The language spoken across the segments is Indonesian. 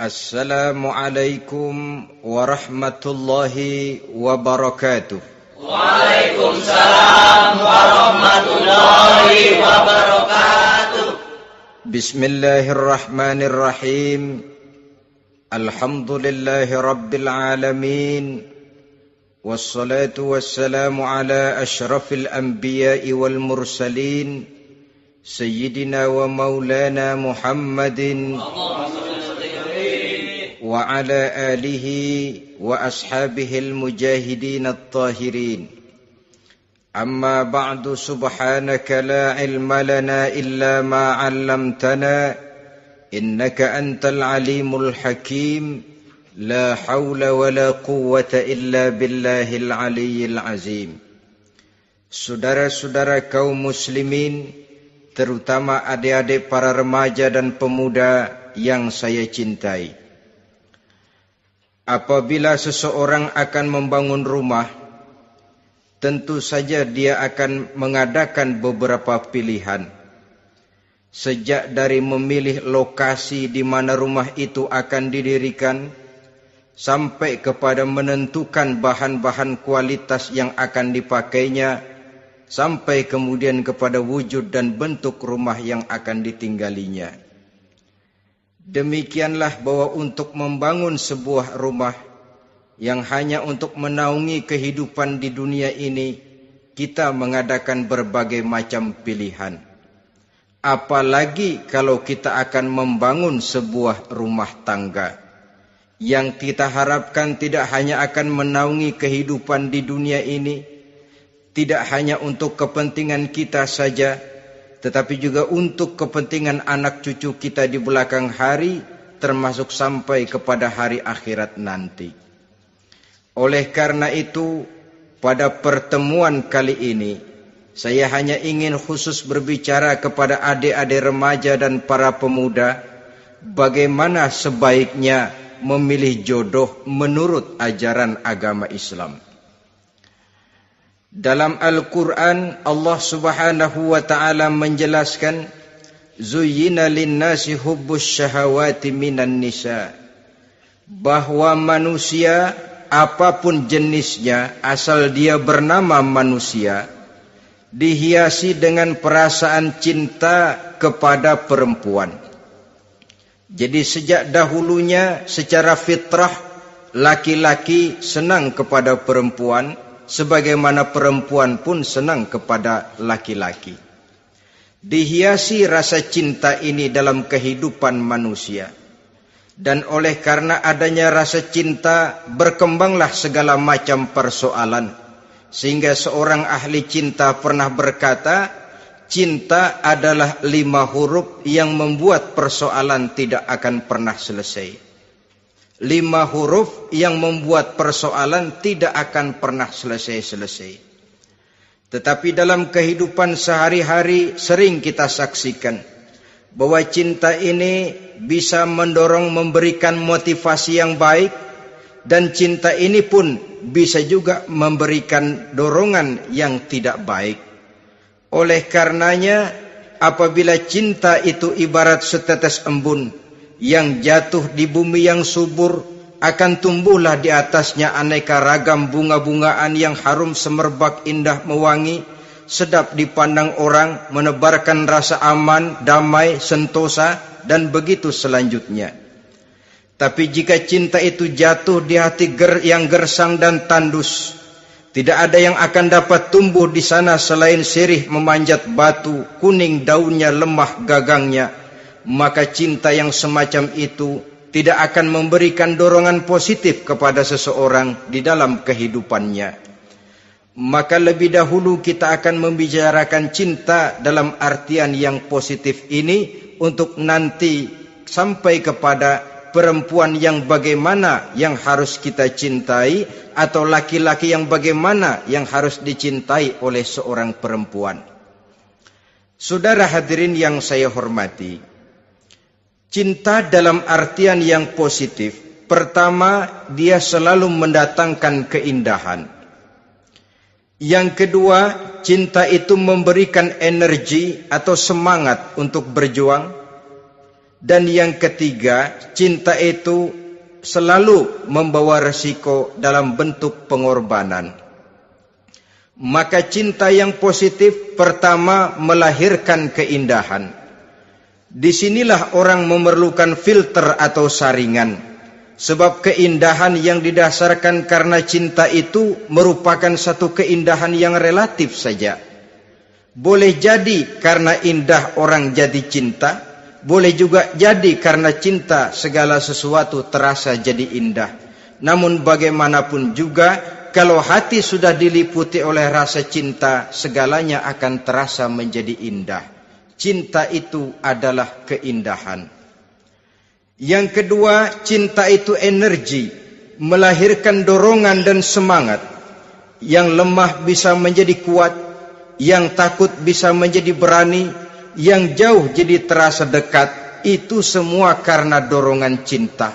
Assalamualaikum warahmatullahi wabarakatuh. Waalaikumsalam warahmatullahi wabarakatuh. Bismillahirrahmanirrahim. Alhamdulillahi rabbil alamin. Wassalatu wassalamu ala ashrafil anbiya'i wal mursalin. Sayyidina wa maulana Muhammadin wa ala alihi wa ashabihil mujahidin at-tahirin. Amma ba'du, subhanaka la ilma lana illa ma 'allamtana innaka antal alimul hakim. La hawla wa la quwwata illa billahil aliyyil azim. Saudara-saudara kaum muslimin, terutama adik-adik para remaja dan pemuda yang saya cintai. Apabila seseorang akan membangun rumah, tentu saja dia akan mengadakan beberapa pilihan. Sejak dari memilih lokasi di mana rumah itu akan didirikan, sampai kepada menentukan bahan-bahan kualitas yang akan dipakainya, sampai kemudian kepada wujud dan bentuk rumah yang akan ditinggalinya. Demikianlah bahwa untuk membangun sebuah rumah yang hanya untuk menaungi kehidupan di dunia ini, kita mengadakan berbagai macam pilihan. Apalagi kalau kita akan membangun sebuah rumah tangga yang kita harapkan tidak hanya akan menaungi kehidupan di dunia ini, tidak hanya untuk kepentingan kita saja, tetapi juga untuk kepentingan anak cucu kita di belakang hari, termasuk sampai kepada hari akhirat nanti. Oleh karena itu, pada pertemuan kali ini, saya hanya ingin khusus berbicara kepada adik-adik remaja dan para pemuda, bagaimana sebaiknya memilih jodoh menurut ajaran agama Islam. Dalam Al-Quran, Allah subhanahu wa ta'ala menjelaskan, Zuyyina linnasi hubbus syahawati minan nisa. Bahwa manusia, apapun jenisnya, asal dia bernama manusia, dihiasi dengan perasaan cinta kepada perempuan. Jadi sejak dahulunya secara fitrah, laki-laki senang kepada perempuan, sebagaimana perempuan pun senang kepada laki-laki. Dihiasi rasa cinta ini dalam kehidupan manusia. Dan oleh karena adanya rasa cinta, berkembanglah segala macam persoalan. Sehingga seorang ahli cinta pernah berkata, cinta adalah 5 huruf yang membuat persoalan tidak akan pernah selesai. 5 huruf yang membuat persoalan tidak akan pernah selesai-selesai. Tetapi dalam kehidupan sehari-hari sering kita saksikan bahwa cinta ini bisa mendorong, memberikan motivasi yang baik, dan cinta ini pun bisa juga memberikan dorongan yang tidak baik. Oleh karenanya, apabila cinta itu ibarat setetes embun yang jatuh di bumi yang subur, akan tumbuhlah di atasnya aneka ragam bunga-bungaan yang harum semerbak, indah, mewangi, sedap dipandang orang, menebarkan rasa aman, damai, sentosa, dan begitu selanjutnya. Tapi jika cinta itu jatuh di hati yang gersang dan tandus, tidak ada yang akan dapat tumbuh di sana selain sirih memanjat batu, kuning daunnya, lemah gagangnya, maka cinta yang semacam itu tidak akan memberikan dorongan positif kepada seseorang di dalam kehidupannya. Maka lebih dahulu kita akan membicarakan cinta dalam artian yang positif ini, untuk nanti sampai kepada perempuan yang bagaimana yang harus kita cintai, atau laki-laki yang bagaimana yang harus dicintai oleh seorang perempuan. Saudara hadirin yang saya hormati, cinta dalam artian yang positif, pertama, dia selalu mendatangkan keindahan. Yang kedua, cinta itu memberikan energi atau semangat untuk berjuang. Dan yang ketiga, cinta itu selalu membawa resiko dalam bentuk pengorbanan. Maka cinta yang positif pertama melahirkan keindahan. Disinilah orang memerlukan filter atau saringan. Sebab keindahan yang didasarkan karena cinta itu merupakan satu keindahan yang relatif saja. Boleh jadi karena indah orang jadi cinta, boleh juga jadi karena cinta segala sesuatu terasa jadi indah. Namun bagaimanapun juga, kalau hati sudah diliputi oleh rasa cinta, segalanya akan terasa menjadi indah. Cinta itu adalah keindahan. Yang kedua, cinta itu energi, melahirkan dorongan dan semangat. Yang lemah bisa menjadi kuat, yang takut bisa menjadi berani, yang jauh jadi terasa dekat. Itu semua karena dorongan cinta.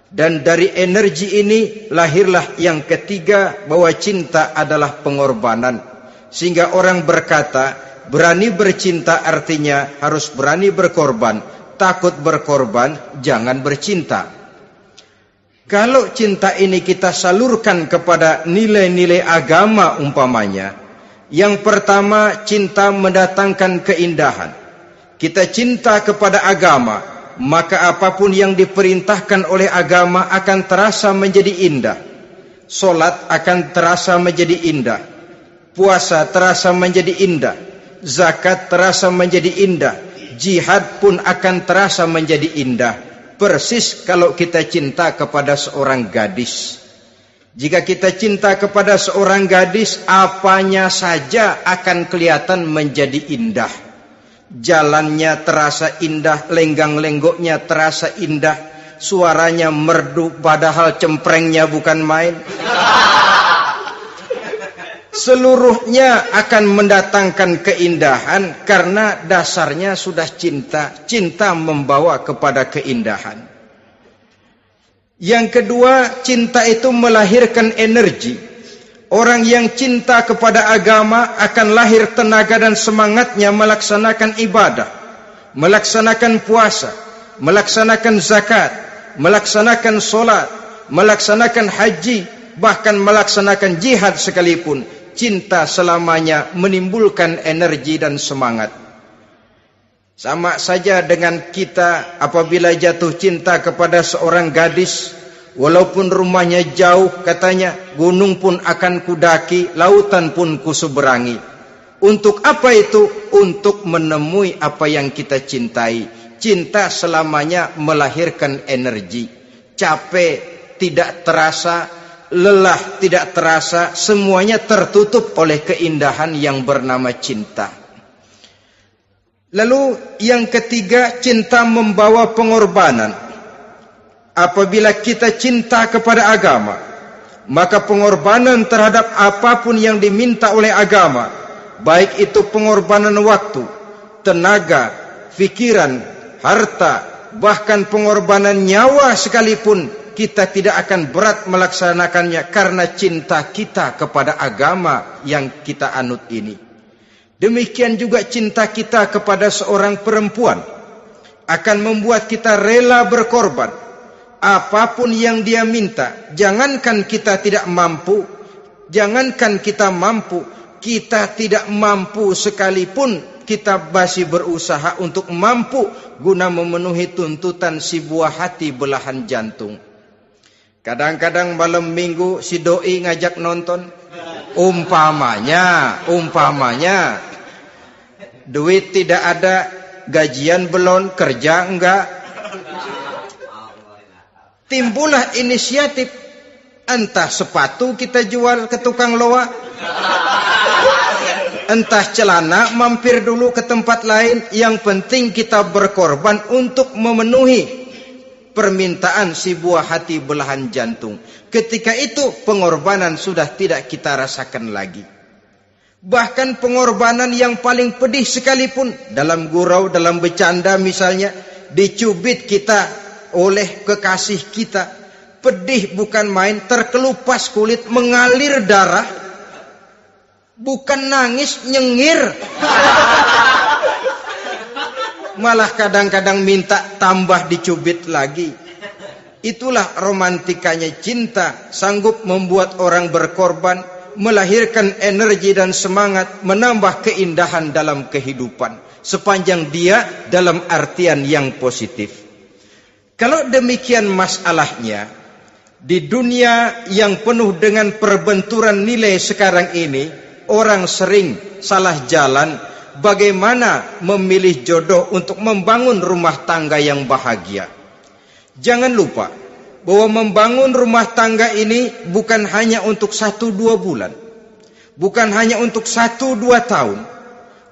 Dan dari energi ini lahirlah yang ketiga, bahwa cinta adalah pengorbanan. Sehingga orang berkata, berani bercinta artinya harus berani berkorban. Takut berkorban, jangan bercinta. Kalau cinta ini kita salurkan kepada nilai-nilai agama umpamanya, yang pertama, cinta mendatangkan keindahan. Kita cinta kepada agama, maka apapun yang diperintahkan oleh agama akan terasa menjadi indah. Solat akan terasa menjadi indah. Puasa terasa menjadi indah. Zakat terasa menjadi indah. Jihad pun akan terasa menjadi indah. Persis kalau kita cinta kepada seorang gadis. Jika kita cinta kepada seorang gadis, apanya saja akan kelihatan menjadi indah. Jalannya terasa indah, lenggang-lenggoknya terasa indah, suaranya merdu padahal cemprengnya bukan main. Seluruhnya akan mendatangkan keindahan karena dasarnya sudah cinta. Cinta membawa kepada keindahan. Yang kedua, cinta itu melahirkan energi. Orang yang cinta kepada agama akan lahir tenaga dan semangatnya melaksanakan ibadah, melaksanakan puasa, melaksanakan zakat, melaksanakan solat, melaksanakan haji, bahkan melaksanakan jihad sekalipun. Cinta selamanya menimbulkan energi dan semangat. Sama saja dengan kita apabila jatuh cinta kepada seorang gadis, walaupun rumahnya jauh, katanya, gunung pun akan kudaki, lautan pun kuseberangi. Untuk apa itu? Untuk menemui apa yang kita cintai. Cinta selamanya melahirkan energi. Capek tidak terasa, lelah tidak terasa, semuanya tertutup oleh keindahan yang bernama cinta. Lalu yang ketiga, cinta membawa pengorbanan. Apabila kita cinta kepada agama, maka pengorbanan terhadap apapun yang diminta oleh agama, baik itu pengorbanan waktu, tenaga, pikiran, harta, bahkan pengorbanan nyawa sekalipun, kita tidak akan berat melaksanakannya karena cinta kita kepada agama yang kita anut ini. Demikian juga cinta kita kepada seorang perempuan akan membuat kita rela berkorban. Apapun yang dia minta, jangankan kita tidak mampu, jangankan kita mampu, kita tidak mampu sekalipun, kita masih berusaha untuk mampu guna memenuhi tuntutan si buah hati belahan jantung. Kadang-kadang malam minggu si doi ngajak nonton. Umpamanya, duit tidak ada, gajian belum, kerja enggak. Timbullah inisiatif, entah sepatu kita jual ke tukang loa, entah celana mampir dulu ke tempat lain. Yang penting kita berkorban untuk memenuhi permintaan si buah hati belahan jantung. Ketika itu pengorbanan sudah tidak kita rasakan lagi. Bahkan pengorbanan yang paling pedih sekalipun, dalam gurau, dalam bercanda misalnya, dicubit kita oleh kekasih kita, pedih bukan main, terkelupas kulit, mengalir darah, bukan nangis, nyengir. malah kadang-kadang minta tambah dicubit lagi. Itulah romantikanya cinta, sanggup membuat orang berkorban, melahirkan energi dan semangat, menambah keindahan dalam kehidupan, sepanjang dia dalam artian yang positif. Kalau demikian masalahnya, di dunia yang penuh dengan perbenturan nilai sekarang ini, orang sering salah jalan bagaimana memilih jodoh untuk membangun rumah tangga yang bahagia. Jangan lupa bahwa membangun rumah tangga ini bukan hanya untuk 1-2 bulan, bukan hanya untuk 1-2 tahun,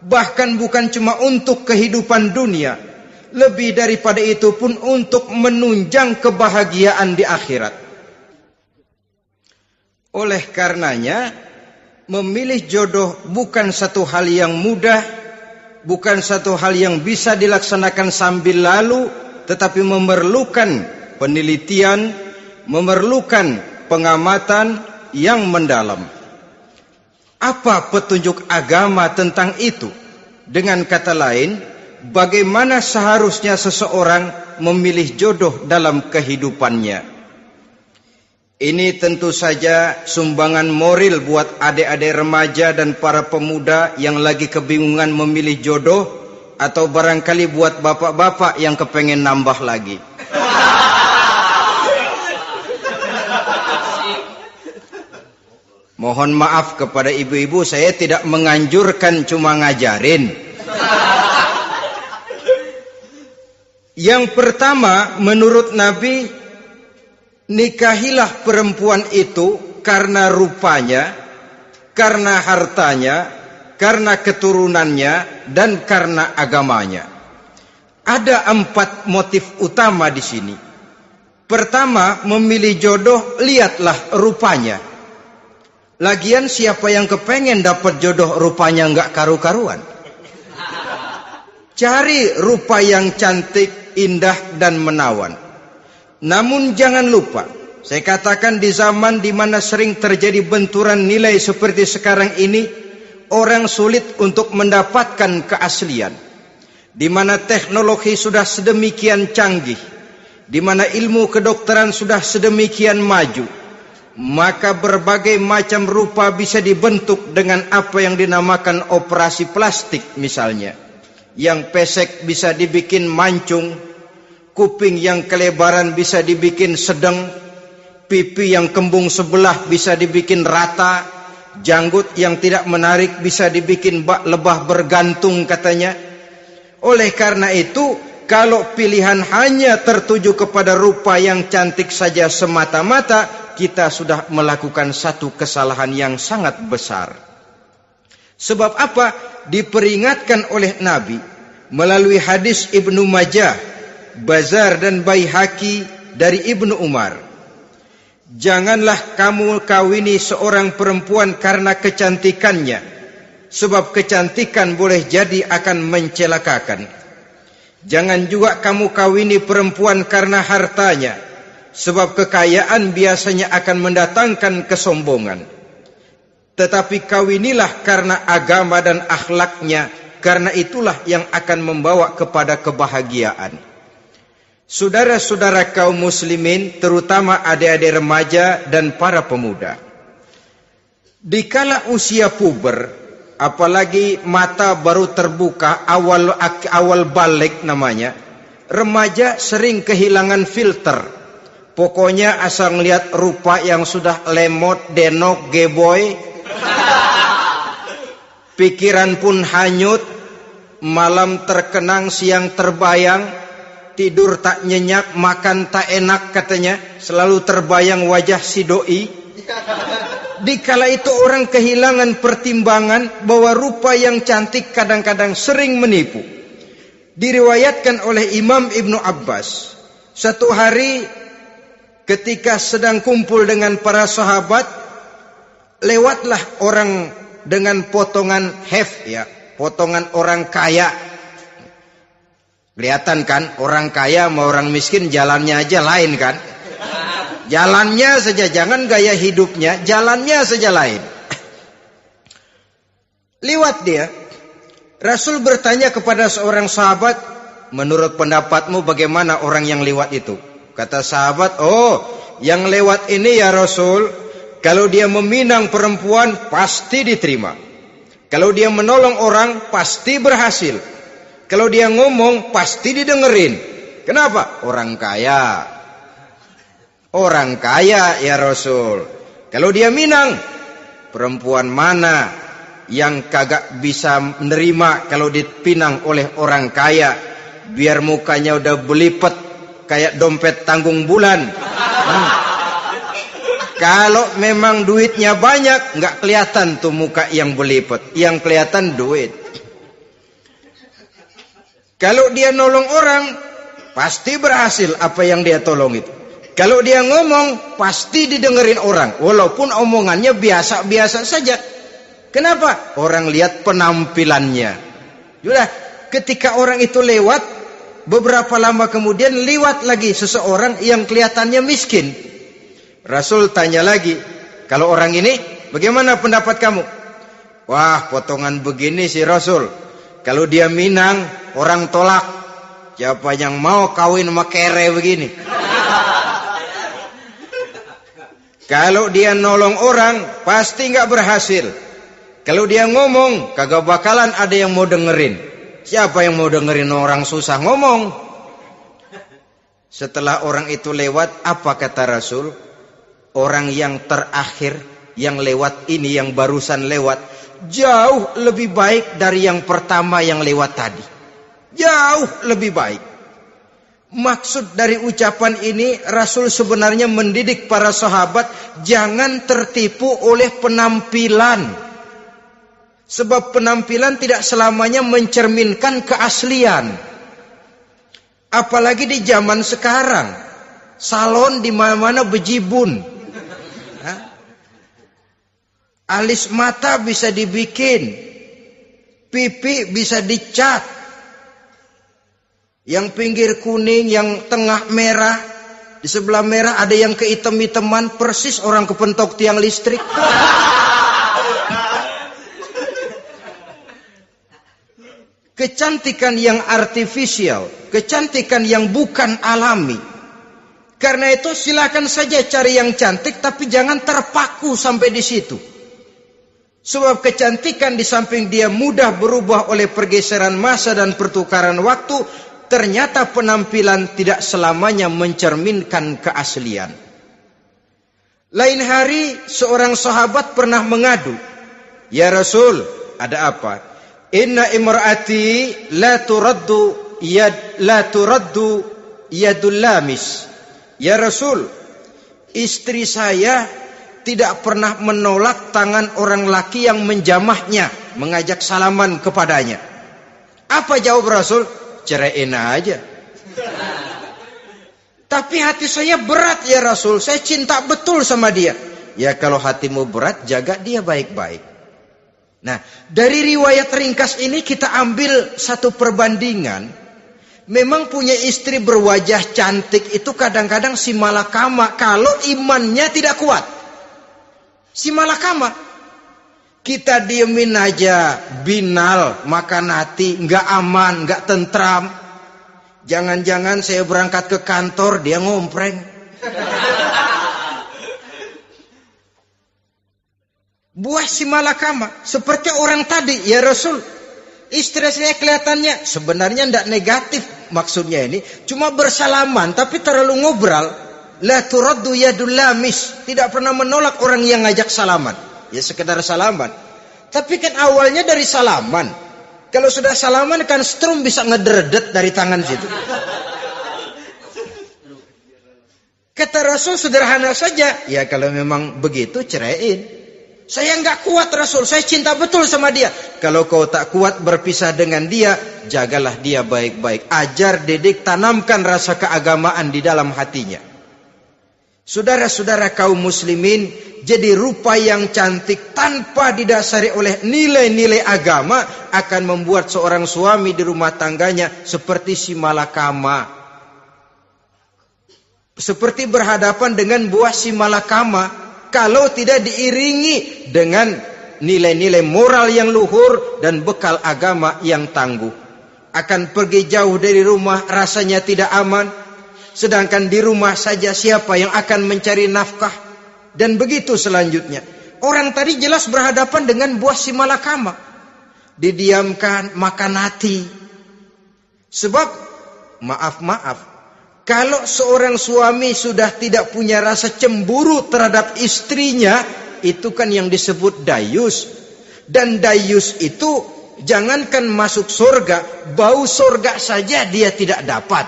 bahkan bukan cuma untuk kehidupan dunia, lebih daripada itu pun untuk menunjang kebahagiaan di akhirat. Oleh karenanya, memilih jodoh bukan satu hal yang mudah, bukan satu hal yang bisa dilaksanakan sambil lalu, tetapi memerlukan penelitian, memerlukan pengamatan yang mendalam. Apa petunjuk agama tentang itu? Dengan kata lain, bagaimana seharusnya seseorang memilih jodoh dalam kehidupannya? Ini tentu saja sumbangan moral buat adik-adik remaja dan para pemuda yang lagi kebingungan memilih jodoh, atau barangkali buat bapak-bapak yang kepengen nambah lagi. Mohon maaf kepada ibu-ibu, saya tidak menganjurkan, cuma ngajarin. Yang pertama, menurut Nabi, nikahilah perempuan itu karena rupanya, karena hartanya, karena keturunannya, dan karena agamanya. Ada 4 motif utama di sini. Pertama, memilih jodoh, lihatlah rupanya. Lagian siapa yang kepengen dapat jodoh rupanya enggak karu-karuan? Cari rupa yang cantik, indah, dan menawan. Namun jangan lupa, saya katakan di zaman di mana sering terjadi benturan nilai seperti sekarang ini, orang sulit untuk mendapatkan keaslian. Di mana teknologi sudah sedemikian canggih, di mana ilmu kedokteran sudah sedemikian maju, maka berbagai macam rupa bisa dibentuk dengan apa yang dinamakan operasi plastik misalnya. Yang pesek bisa dibikin mancung, kuping yang kelebaran bisa dibikin sedang, pipi yang kembung sebelah bisa dibikin rata, janggut yang tidak menarik bisa dibikin bak lebah bergantung katanya. Oleh karena itu, kalau pilihan hanya tertuju kepada rupa yang cantik saja semata-mata, kita sudah melakukan satu kesalahan yang sangat besar. Sebab apa? Diperingatkan oleh Nabi melalui hadis Ibnu Majah, Bazar dan Baihaqi dari Ibnu Umar. Janganlah kamu kawini seorang perempuan karena kecantikannya, sebab kecantikan boleh jadi akan mencelakakan. Jangan juga kamu kawini perempuan karena hartanya, sebab kekayaan biasanya akan mendatangkan kesombongan. Tetapi kawinilah karena agama dan akhlaknya, karena itulah yang akan membawa kepada kebahagiaan. Saudara-saudara kaum muslimin, terutama adik-adik remaja dan para pemuda, dikala usia puber, apalagi mata baru terbuka, awal balik namanya, remaja sering kehilangan filter. Pokoknya asal ngelihat rupa yang sudah lemot, denok, geboy, pikiran pun hanyut, malam terkenang, siang terbayang, tidur tak nyenyak, makan tak enak katanya, selalu terbayang wajah si doi. Dikala itu orang kehilangan pertimbangan bahwa rupa yang cantik kadang-kadang sering menipu. Diriwayatkan oleh Imam Ibnu Abbas, satu hari ketika sedang kumpul dengan para sahabat, lewatlah orang dengan potongan potongan orang kaya. Kelihatan kan, orang kaya sama orang miskin jalannya aja lain kan? Jalannya saja, jangan gaya hidupnya, jalannya saja lain. Liwat dia. Rasul bertanya kepada seorang sahabat, menurut pendapatmu bagaimana orang yang lewat itu? Kata sahabat, oh, yang lewat ini ya Rasul, kalau dia meminang perempuan pasti diterima. Kalau dia menolong orang pasti berhasil. Kalau dia ngomong pasti didengerin. Kenapa? Orang kaya. Orang kaya ya Rasul. Kalau dia minang, perempuan mana yang kagak bisa menerima kalau dipinang oleh orang kaya? Biar mukanya udah belipet kayak dompet tanggung bulan. Kalau memang duitnya banyak, nggak kelihatan tuh muka yang belipet, yang kelihatan duit. Kalau dia nolong orang, pasti berhasil apa yang dia tolong itu. Kalau dia ngomong, pasti didengerin orang, walaupun omongannya biasa-biasa saja. Kenapa? Orang lihat penampilannya. Sudah, ketika orang itu lewat, beberapa lama kemudian lewat lagi seseorang yang kelihatannya miskin. Rasul tanya lagi, kalau orang ini bagaimana pendapat kamu? Wah, potongan begini sih Rasul. Kalau dia minang, orang tolak. Siapa yang mau kawin sama kere begini? Kalau dia nolong orang, pasti nggak berhasil. Kalau dia ngomong, kagak bakalan ada yang mau dengerin. Siapa yang mau dengerin orang susah ngomong? Setelah orang itu lewat, apa kata Rasul? Orang yang terakhir, yang lewat ini, yang barusan lewat, jauh lebih baik dari yang pertama yang lewat tadi. Jauh lebih baik. Maksud dari ucapan ini, Rasul sebenarnya mendidik para sahabat jangan tertipu oleh penampilan. Sebab penampilan tidak selamanya mencerminkan keaslian. Apalagi di zaman sekarang, salon di mana-mana bejibun. Alis mata bisa dibikin, pipi bisa dicat, yang pinggir kuning, yang tengah merah, di sebelah merah ada yang kehitam-hitaman, persis orang kepentok tiang listrik. Kecantikan yang artifisial, kecantikan yang bukan alami. Karena itu silakan saja cari yang cantik, tapi jangan terpaku sampai di situ. Sebab kecantikan di samping dia mudah berubah oleh pergeseran masa dan pertukaran waktu, ternyata penampilan tidak selamanya mencerminkan keaslian. Lain hari seorang sahabat pernah mengadu, "Ya Rasul, ada apa? Inna imraati la turaddu yadul lamis." Ya Rasul, istri saya tidak pernah menolak tangan orang laki yang menjamahnya, mengajak salaman kepadanya. Apa jawab Rasul? Ceraiin aja. Tapi hati saya berat ya Rasul, saya cinta betul sama dia. Ya kalau hatimu berat, jaga dia baik-baik. Nah, dari riwayat ringkas ini kita ambil satu perbandingan. Memang punya istri berwajah cantik itu kadang-kadang si malakama kalau imannya tidak kuat. Si malakama, kita diemin aja, binal, makan hati, nggak aman, nggak tentram. Jangan-jangan saya berangkat ke kantor, dia ngompreng. Buah si malakama, seperti orang tadi, ya Rasul. Istri saya kelihatannya sebenarnya tidak negatif maksudnya ini, cuma bersalaman, tapi terlalu ngobrol. La turaddu yadul lamis, tidak pernah menolak orang yang ngajak salaman. Ya sekedar salaman. Tapi kan awalnya dari salaman. Kalau sudah salaman kan strum bisa ngederdet dari tangan situ. Kata Rasul sederhana saja, ya kalau memang begitu ceraiin. Saya nggak kuat Rasul, saya cinta betul sama dia. Kalau kau tak kuat berpisah dengan dia, jagalah dia baik-baik. Ajar, didik, tanamkan rasa keagamaan di dalam hatinya. Saudara-saudara kaum muslimin, jadi rupa yang cantik tanpa didasari oleh nilai-nilai agama akan membuat seorang suami di rumah tangganya seperti si malakama. Seperti berhadapan dengan buah si malakama kalau tidak diiringi dengan nilai-nilai moral yang luhur dan bekal agama yang tangguh. akan pergi jauh dari rumah rasanya tidak aman. Sedangkan di rumah saja siapa yang akan mencari nafkah? Dan begitu selanjutnya. Orang tadi jelas berhadapan dengan buah si malakama. Didiamkan, makan hati. Sebab, maaf, kalau seorang suami sudah tidak punya rasa cemburu terhadap istrinya, itu kan yang disebut dayus. Dan dayus itu, jangankan masuk surga, bau surga saja dia tidak dapat.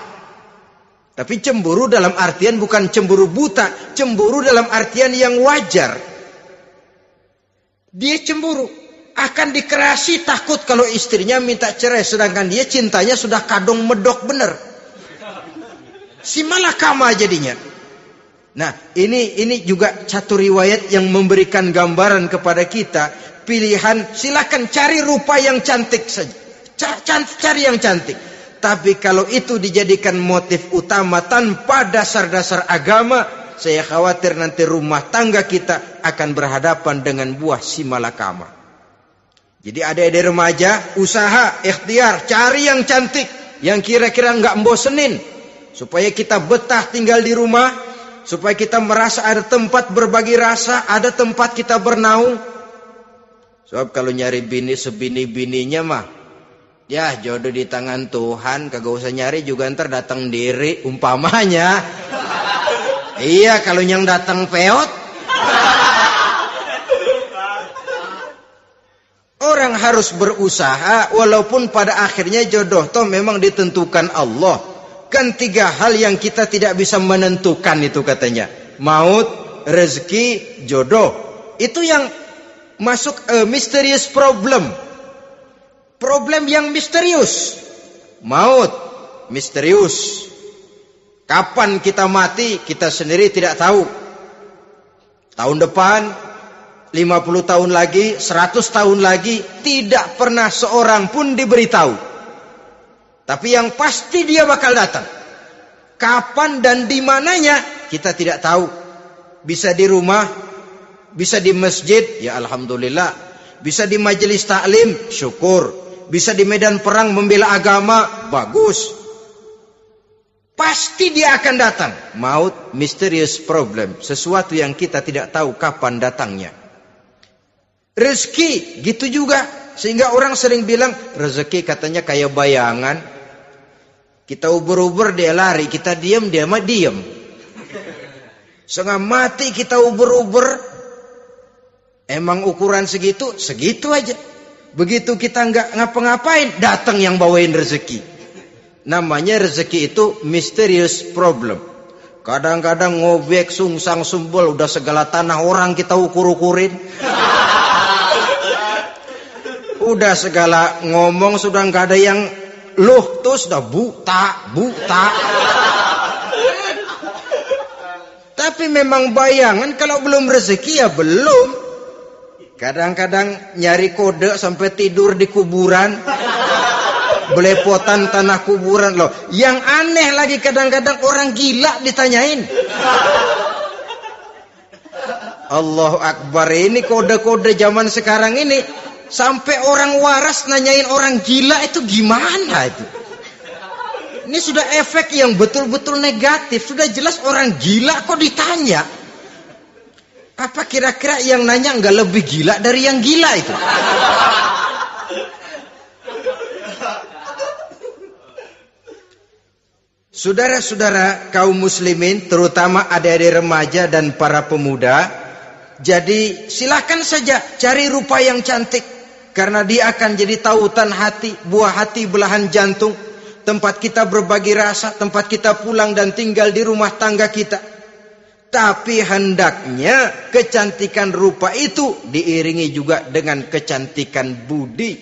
Tapi cemburu dalam artian bukan cemburu buta, cemburu dalam artian yang wajar. Dia cemburu, akan dikerasi takut kalau istrinya minta cerai, sedangkan dia cintanya sudah kadung medok bener. Si malakama jadinya. Nah, ini juga satu riwayat yang memberikan gambaran kepada kita. Pilihan, silakan cari rupa yang cantik saja. Cari yang cantik. Tapi kalau itu dijadikan motif utama tanpa dasar-dasar agama, saya khawatir nanti rumah tangga kita akan berhadapan dengan buah si malakama. Jadi adik-adik remaja, usaha, ikhtiar, cari yang cantik, yang kira-kira nggak membosenin, supaya kita betah tinggal di rumah, supaya kita merasa ada tempat berbagi rasa, ada tempat kita bernaung. Sebab kalau nyari bini sebini-bininya mah, ya jodoh di tangan Tuhan, kagak usah nyari juga ntar datang diri umpamanya. Iya, kalau yang datang peot. Orang harus berusaha walaupun pada akhirnya jodoh toh memang ditentukan Allah. Kan 3 hal yang kita tidak bisa menentukan itu katanya. Maut, rezeki, jodoh. Itu yang masuk mysterious problem. Problem yang misterius. Maut, misterius. Kapan kita mati, kita sendiri tidak tahu. Tahun depan, 50 tahun lagi, 100 tahun lagi, tidak pernah seorang pun diberitahu. Tapi yang pasti dia bakal datang. Kapan dan di mananya, kita tidak tahu. Bisa di rumah, bisa di masjid, ya alhamdulillah. Bisa di majelis taklim, syukur. Bisa di medan perang membela agama, bagus. Pasti dia akan datang. Maut, mysterious problem. Sesuatu yang kita tidak tahu kapan datangnya. Rezeki, gitu juga. Sehingga orang sering bilang, rezeki katanya kayak bayangan. Kita uber-uber, dia lari. Kita diam, dia mah diam. Setengah mati kita uber-uber. Emang ukuran segitu? Segitu aja. Begitu kita nggak ngapa-ngapain, datang yang bawain rezeki. Namanya rezeki itu mysterious problem. Kadang-kadang ngobek, sungsang, sumbul, udah segala tanah orang kita ukur-ukurin. Udah segala ngomong sudah nggak ada yang loh, tuh sudah buta. Tapi memang bayangan, kalau belum rezeki ya belum. Kadang-kadang nyari kode sampai tidur di kuburan. Belepotan tanah kuburan loh. Yang aneh lagi kadang-kadang orang gila ditanyain. Allahu Akbar, ini kode-kode zaman sekarang ini. Sampai orang waras nanyain orang gila itu gimana itu? Ini sudah efek yang betul-betul negatif. Sudah jelas orang gila kok ditanya. Apa kira-kira yang nanya nggak lebih gila dari yang gila itu? Saudara-saudara kaum muslimin, terutama adik-adik remaja dan para pemuda, jadi silakan saja cari rupa yang cantik, karena dia akan jadi tautan hati, buah hati belahan jantung, tempat kita berbagi rasa, tempat kita pulang dan tinggal di rumah tangga kita. Tapi hendaknya kecantikan rupa itu diiringi juga dengan kecantikan budi.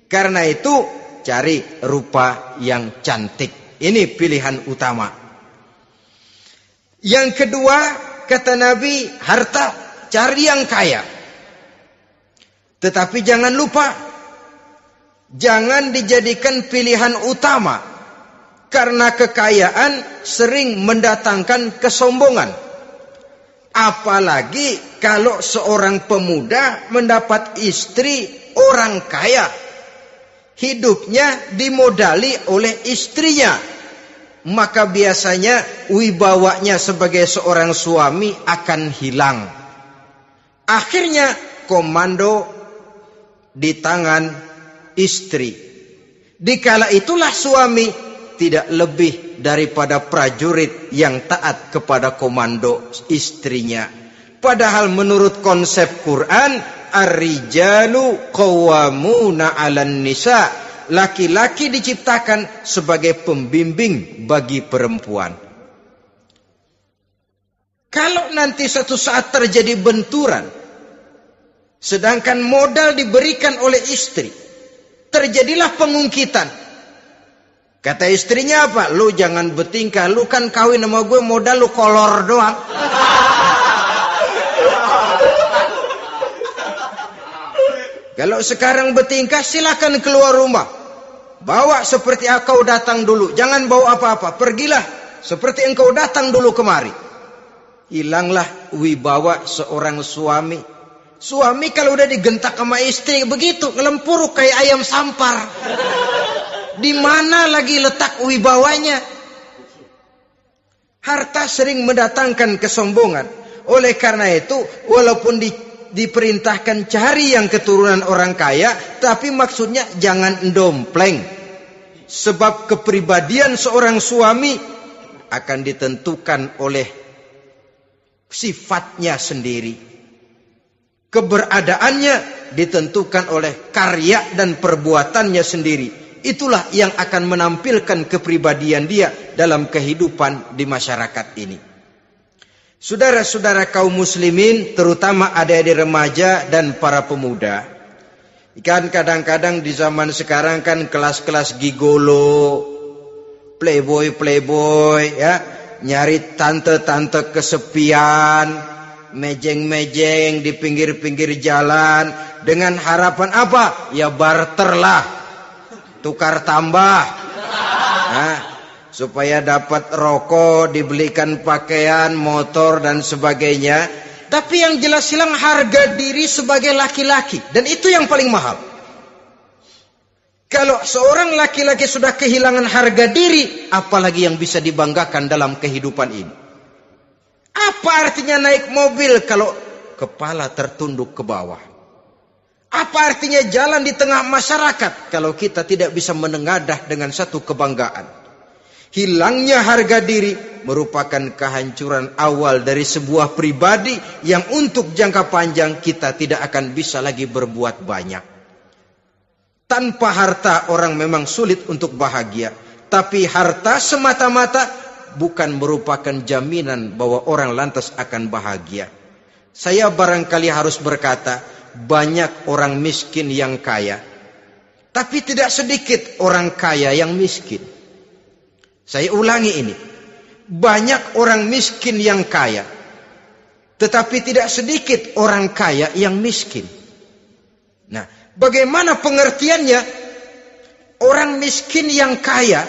Karena itu cari rupa yang cantik. Ini pilihan utama. Yang kedua, kata Nabi, harta, cari yang kaya. Tetapi jangan lupa, jangan dijadikan pilihan utama. Karena kekayaan sering mendatangkan kesombongan. Apalagi kalau seorang pemuda mendapat istri orang kaya. hidupnya dimodali oleh istrinya, maka biasanya wibawanya sebagai seorang suami akan hilang. Akhirnya komando di tangan istri. Dikala itulah suami tidak lebih daripada prajurit yang taat kepada komando istrinya. Padahal menurut konsep Quran, ar-rijalu qawwamuna 'alan nisa, laki-laki diciptakan sebagai pembimbing bagi perempuan. Kalau nanti suatu saat terjadi benturan, sedangkan modal diberikan oleh istri, terjadilah pengungkitan. Kata istrinya apa? Lu jangan bertingkah, lu kan kawin sama gue, modal lu kolor doang. Kalau sekarang bertingkah, silakan keluar rumah. Bawa seperti engkau datang dulu. Jangan bawa apa-apa. Pergilah seperti engkau datang dulu kemari. Hilanglah wibawa seorang suami. Suami kalau udah digentak sama istri begitu, ngelempuruk kayak ayam sampar. Di mana lagi letak wibawanya? Harta sering mendatangkan kesombongan. Oleh karena itu, walaupun diperintahkan cari yang keturunan orang kaya, tapi maksudnya jangan dompleng. Sebab kepribadian seorang suami akan ditentukan oleh sifatnya sendiri. Keberadaannya ditentukan oleh karya dan perbuatannya sendiri. Itulah yang akan menampilkan kepribadian dia dalam kehidupan di masyarakat ini. Saudara-saudara kaum muslimin, terutama adik-adik remaja dan para pemuda, kan kadang-kadang di zaman sekarang kan kelas-kelas gigolo, playboy ya, nyari tante-tante kesepian, mejeng-mejeng di pinggir-pinggir jalan dengan harapan apa? Ya barter lah, tukar tambah. Nah, supaya dapat rokok, dibelikan pakaian, motor dan sebagainya. Tapi yang jelas hilang harga diri sebagai laki-laki, dan itu yang paling mahal. Kalau seorang laki-laki sudah kehilangan harga diri, apalagi yang bisa dibanggakan dalam kehidupan ini? Apa artinya naik mobil kalau kepala tertunduk ke bawah? Apa artinya jalan di tengah masyarakat kalau kita tidak bisa menengadah dengan satu kebanggaan? Hilangnya harga diri merupakan kehancuran awal dari sebuah pribadi yang untuk jangka panjang kita tidak akan bisa lagi berbuat banyak. Tanpa harta orang memang sulit untuk bahagia, tapi harta semata-mata bukan merupakan jaminan bahwa orang lantas akan bahagia. Saya barangkali harus berkata, banyak orang miskin yang kaya, tapi tidak sedikit orang kaya yang miskin. Saya ulangi ini. Banyak orang miskin yang kaya, tetapi tidak sedikit orang kaya yang miskin. Nah, bagaimana pengertiannya? Orang miskin yang kaya,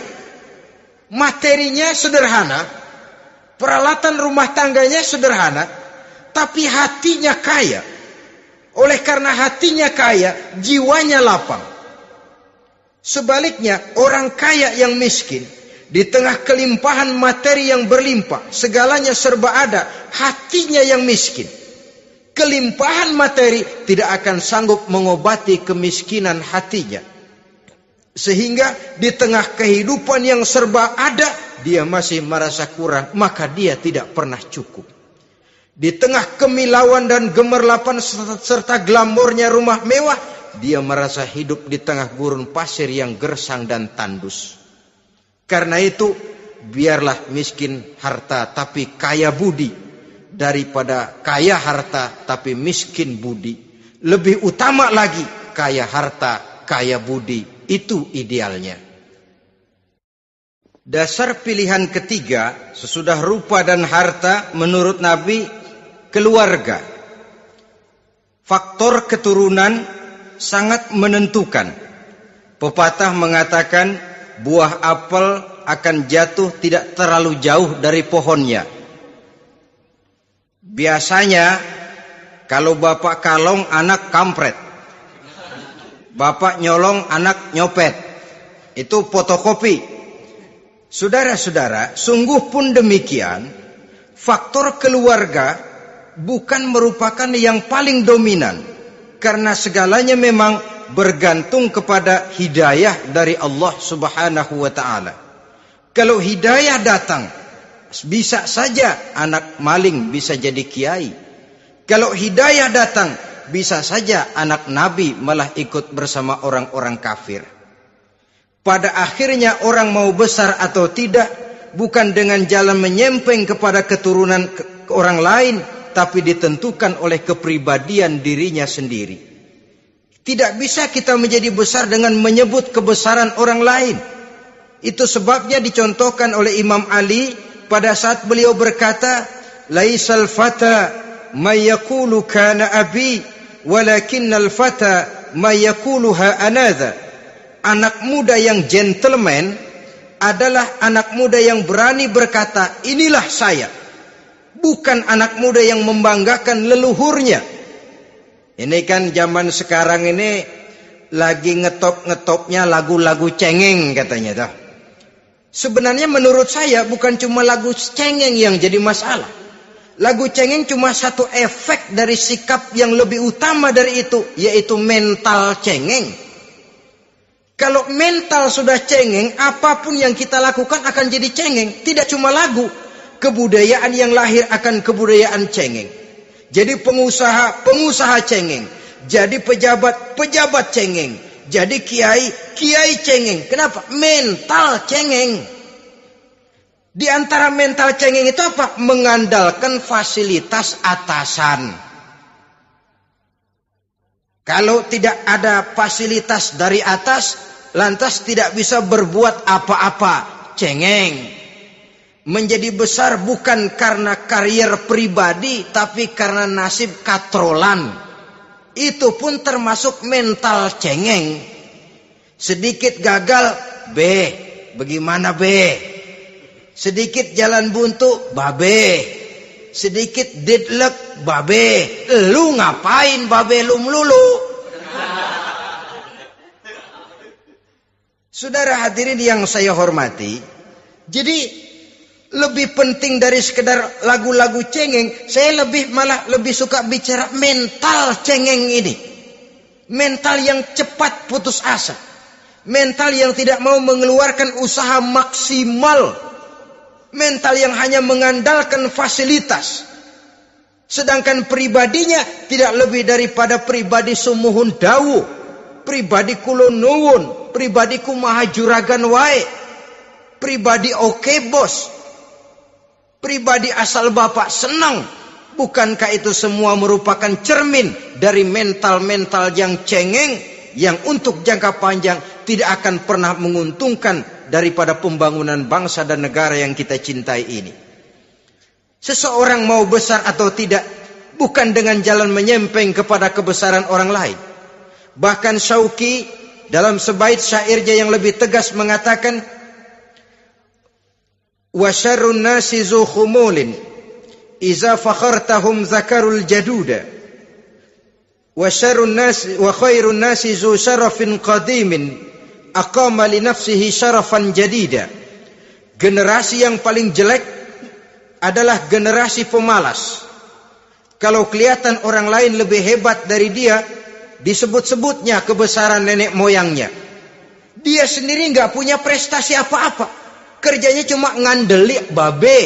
materinya sederhana, peralatan rumah tangganya sederhana, tapi hatinya kaya. Oleh karena hatinya kaya, jiwanya lapang. Sebaliknya, orang kaya yang miskin, di tengah kelimpahan materi yang berlimpah, segalanya serba ada, hatinya yang miskin. Kelimpahan materi tidak akan sanggup mengobati kemiskinan hatinya. Sehingga di tengah kehidupan yang serba ada, dia masih merasa kurang, maka dia tidak pernah cukup. Di tengah kemilauan dan gemerlapan serta glamornya rumah mewah, dia merasa hidup di tengah gurun pasir yang gersang dan tandus. Karena itu, biarlah miskin harta tapi kaya budi, daripada kaya harta tapi miskin budi. Lebih utama lagi kaya harta, kaya budi. Itu idealnya. Dasar pilihan ketiga sesudah rupa dan harta menurut Nabi, keluarga. Faktor keturunan sangat menentukan. Pepatah mengatakan, buah apel akan jatuh tidak terlalu jauh dari pohonnya. Biasanya kalau bapak kalong, anak kampret. Bapak nyolong, anak nyopet. Itu fotokopi. Saudara-saudara, sungguh pun demikian, faktor keluarga bukan merupakan yang paling dominan. Karena segalanya memang bergantung kepada hidayah dari Allah Subhanahu wa ta'ala. Kalau hidayah datang, bisa saja anak maling bisa jadi kiai. Kalau hidayah datang, bisa saja anak nabi malah ikut bersama orang-orang kafir. Pada akhirnya orang mau besar atau tidak, bukan dengan jalan menyempeng kepada keturunan orang lain, tapi ditentukan oleh kepribadian dirinya sendiri. Tidak bisa kita menjadi besar dengan menyebut kebesaran orang lain. Itu sebabnya dicontohkan oleh Imam Ali pada saat beliau berkata, "Laisal fata may yaqulu kana abi, walakinnal fata may yaquluha anadha." Anak muda yang gentleman adalah anak muda yang berani berkata, "Inilah saya." Bukan anak muda yang membanggakan leluhurnya. Ini kan zaman sekarang ini lagi ngetop-ngetopnya lagu-lagu cengeng katanya dah. Sebenarnya menurut saya bukan cuma lagu cengeng yang jadi masalah. Lagu cengeng cuma satu efek dari sikap yang lebih utama dari itu, yaitu mental cengeng. Kalau mental sudah cengeng, apapun yang kita lakukan akan jadi cengeng. Tidak cuma lagu, kebudayaan yang lahir akan kebudayaan cengeng. Jadi pengusaha cengeng. Jadi pejabat cengeng. Jadi kiai cengeng. Kenapa? Mental cengeng. Di antara mental cengeng itu apa? Mengandalkan fasilitas atasan. Kalau tidak ada fasilitas dari atas, lantas tidak bisa berbuat apa-apa. Cengeng. Menjadi besar bukan karena karier pribadi, tapi karena nasib katrolan. Itu pun termasuk mental cengeng. Sedikit gagal, bagaimana sedikit jalan buntu, sedikit deadlock, lu ngapain lu melulu? Saudara hadirin yang saya hormati, jadi lebih penting dari sekedar lagu-lagu cengeng, saya malah lebih suka bicara mental cengeng ini. Mental yang cepat putus asa. Mental yang tidak mau mengeluarkan usaha maksimal. Mental yang hanya mengandalkan fasilitas. Sedangkan pribadinya tidak lebih daripada pribadi sumuhun dawu, pribadi kulo nuwun, pribadi kumaha juragan wae, pribadi oke bos, pribadi asal bapak senang. Bukankah itu semua merupakan cermin dari mental-mental yang cengeng, yang untuk jangka panjang tidak akan pernah menguntungkan daripada pembangunan bangsa dan negara yang kita cintai ini. Seseorang mau besar atau tidak, bukan dengan jalan menyempeng kepada kebesaran orang lain. Bahkan Syauqi dalam sebaik syairnya yang lebih tegas mengatakan, wa syarrun nasi zu khumulin iza fakhartahum zakarul jaduda wa syarrun nasi wa khairun nasi zu syarafin qadimin aqama li nafsihi syarafan jadida. Generasi yang paling jelek adalah generasi pemalas. Kalau kelihatan orang lain lebih hebat dari dia, disebut-sebutnya kebesaran nenek moyangnya. Dia sendiri nggak punya prestasi apa-apa. Kerjanya cuma ngandeli babe.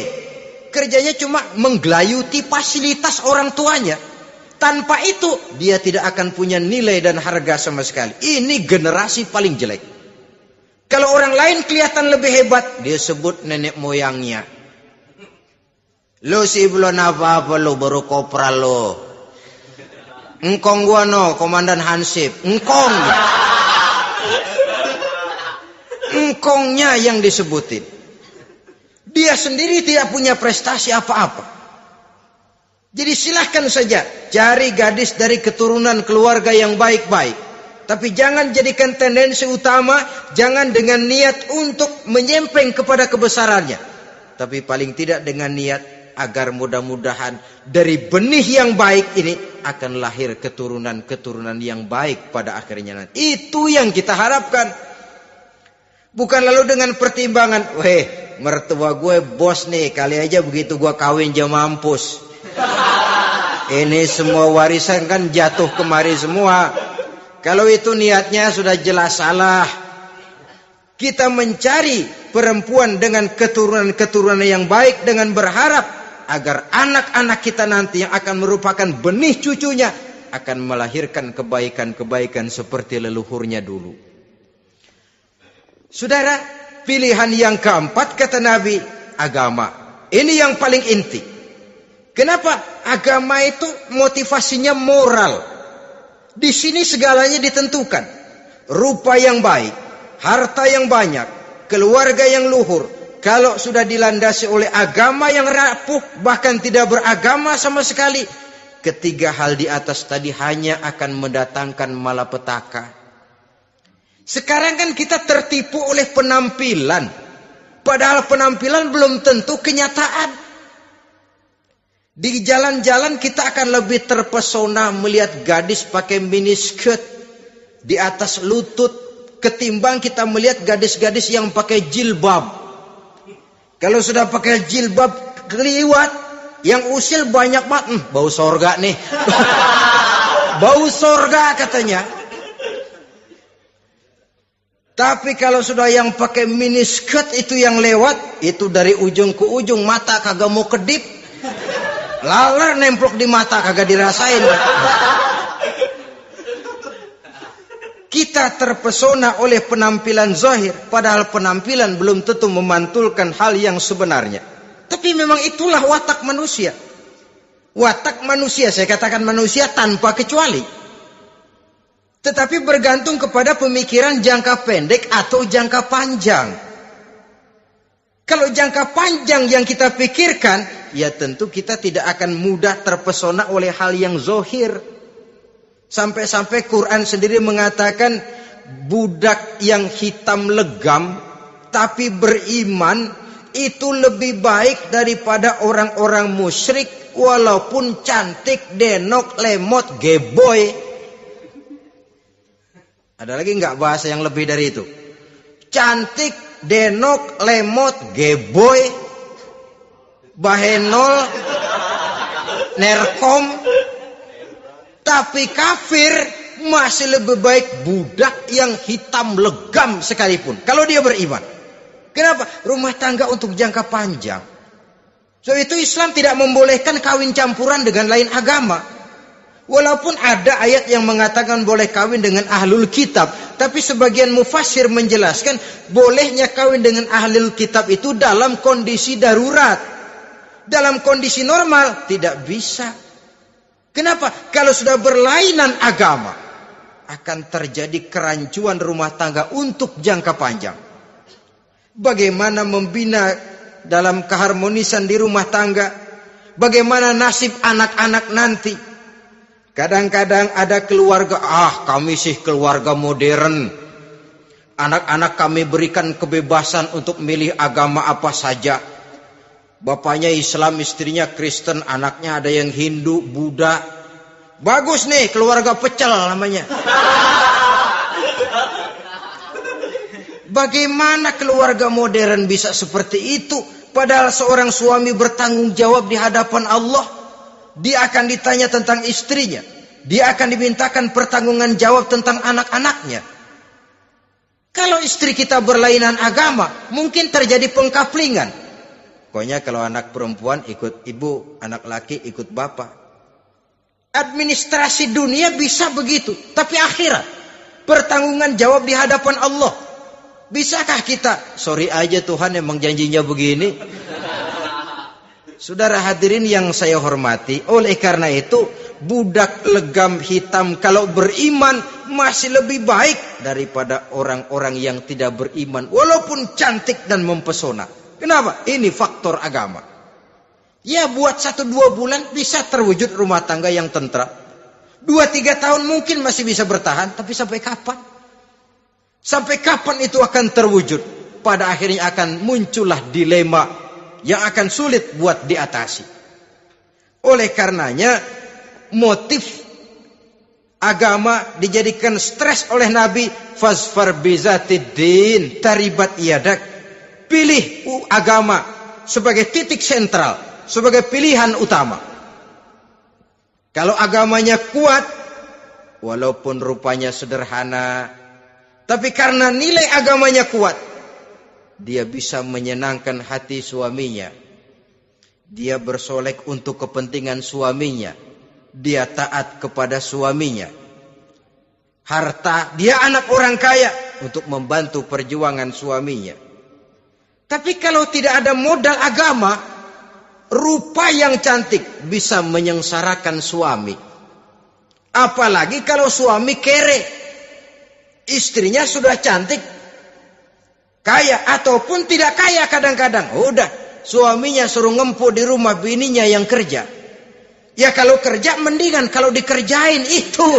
Kerjanya cuma menggelayuti fasilitas orang tuanya. Tanpa itu dia tidak akan punya nilai dan harga sama sekali. Ini generasi paling jelek. Kalau orang lain kelihatan lebih hebat, dia sebut nenek moyangnya. Lo sih belum apa-apa lo, baru kopral lo. Engkong gua no, komandan Hansip. Engkong. Engkongnya yang disebutin. Dia sendiri tidak punya prestasi apa-apa. Jadi silahkan saja cari gadis dari keturunan keluarga yang baik-baik. Tapi jangan jadikan tendensi utama, jangan dengan niat untuk menyempeng kepada kebesarannya. Tapi paling tidak dengan niat agar mudah-mudahan dari benih yang baik ini akan lahir keturunan-keturunan yang baik pada akhirnya nanti. Itu yang kita harapkan. Bukan lalu dengan pertimbangan, mertua gue bos nih, kali aja begitu gue kawin dia mampus. Ini semua warisan kan jatuh kemari semua. Kalau itu niatnya sudah jelas salah. Kita mencari perempuan dengan keturunan-keturunan yang baik dengan berharap agar anak-anak kita nanti yang akan merupakan benih cucunya akan melahirkan kebaikan-kebaikan seperti leluhurnya dulu. Saudara, pilihan yang keempat kata Nabi, agama. Ini yang paling inti. Kenapa? Agama itu motivasinya moral. Di sini segalanya ditentukan. Rupa yang baik, harta yang banyak, keluarga yang luhur. Kalau sudah dilandasi oleh agama yang rapuh, bahkan tidak beragama sama sekali, ketiga hal di atas tadi hanya akan mendatangkan malapetaka. Sekarang kan kita tertipu oleh penampilan. Padahal penampilan belum tentu kenyataan. Di jalan-jalan kita akan lebih terpesona melihat gadis pakai miniskirt di atas lutut ketimbang kita melihat gadis-gadis yang pakai jilbab. Kalau sudah pakai jilbab keliwat, yang usil banyak banget, bau sorga nih. Bau sorga katanya. Tapi kalau sudah yang pakai miniskirt itu yang lewat, itu dari ujung ke ujung mata kagak mau kedip. Laler nemplok di mata kagak dirasain. Kita terpesona oleh penampilan zahir, padahal penampilan belum tentu memantulkan hal yang sebenarnya. Tapi memang itulah watak manusia. Watak manusia, saya katakan manusia tanpa kecuali. Tetapi bergantung kepada pemikiran jangka pendek atau jangka panjang. Kalau jangka panjang yang kita pikirkan, ya tentu kita tidak akan mudah terpesona oleh hal yang zahir. Sampai-sampai Quran sendiri mengatakan budak yang hitam legam tapi beriman itu lebih baik daripada orang-orang musyrik walaupun cantik, denok, lemot, geboy. Ada lagi nggak bahasa yang lebih dari itu? Cantik, denok, lemot, geboy, bahenol, nerkom. Tapi kafir masih lebih baik budak yang hitam legam sekalipun. Kalau dia beriman. Kenapa? Rumah tangga untuk jangka panjang. So itu Islam tidak membolehkan kawin campuran dengan lain agama. Walaupun ada ayat yang mengatakan boleh kawin dengan ahlul kitab. Tapi sebagian mufassir menjelaskan bolehnya kawin dengan ahlul kitab itu dalam kondisi darurat. Dalam kondisi normal tidak bisa. Kenapa? Kalau sudah berlainan agama, akan terjadi kerancuan rumah tangga untuk jangka panjang. Bagaimana membina dalam keharmonisan di rumah tangga? Bagaimana nasib anak-anak nanti? Kadang-kadang ada keluarga, kami sih keluarga modern. Anak-anak kami berikan kebebasan untuk milih agama apa saja. Bapaknya Islam, istrinya Kristen, anaknya ada yang Hindu, Buddha. Bagus nih, keluarga pecel namanya. Bagaimana keluarga modern bisa seperti itu? Padahal seorang suami bertanggung jawab di hadapan Allah. Dia akan ditanya tentang istrinya. Dia akan dimintakan pertanggungan jawab tentang anak-anaknya. Kalau istri kita berlainan agama, mungkin terjadi pengkaplingan. Pokoknya kalau anak perempuan ikut ibu, anak laki ikut bapak. Administrasi dunia bisa begitu. Tapi akhirat, pertanggungan jawab di hadapan Allah. Bisakah kita? Sorry aja Tuhan emang janjinya begini. Saudara hadirin yang saya hormati, oleh karena itu budak legam hitam kalau beriman masih lebih baik daripada orang-orang yang tidak beriman walaupun cantik dan mempesona. Kenapa? Ini faktor agama. Ya buat 1-2 bulan bisa terwujud rumah tangga yang tentram. 2-3 tahun mungkin masih bisa bertahan, tapi sampai kapan? Sampai kapan itu akan terwujud? Pada akhirnya akan muncullah dilema yang akan sulit buat diatasi. Oleh karenanya motif agama dijadikan stres oleh Nabi. Fasfar bizatiddin taribat yadak. Pilih agama sebagai titik sentral, sebagai pilihan utama. Kalau agamanya kuat, walaupun rupanya sederhana, tapi karena nilai agamanya kuat, dia bisa menyenangkan hati suaminya. Dia bersolek untuk kepentingan suaminya. Dia taat kepada suaminya. Harta, dia anak orang kaya untuk membantu perjuangan suaminya. Tapi kalau tidak ada modal agama, rupa yang cantik bisa menyengsarakan suami. Apalagi kalau suami kere. Istrinya sudah cantik, kaya ataupun tidak kaya kadang-kadang. Udah, suaminya suruh ngempuk di rumah, bininya yang kerja. Ya kalau kerja mendingan kalau dikerjain itu.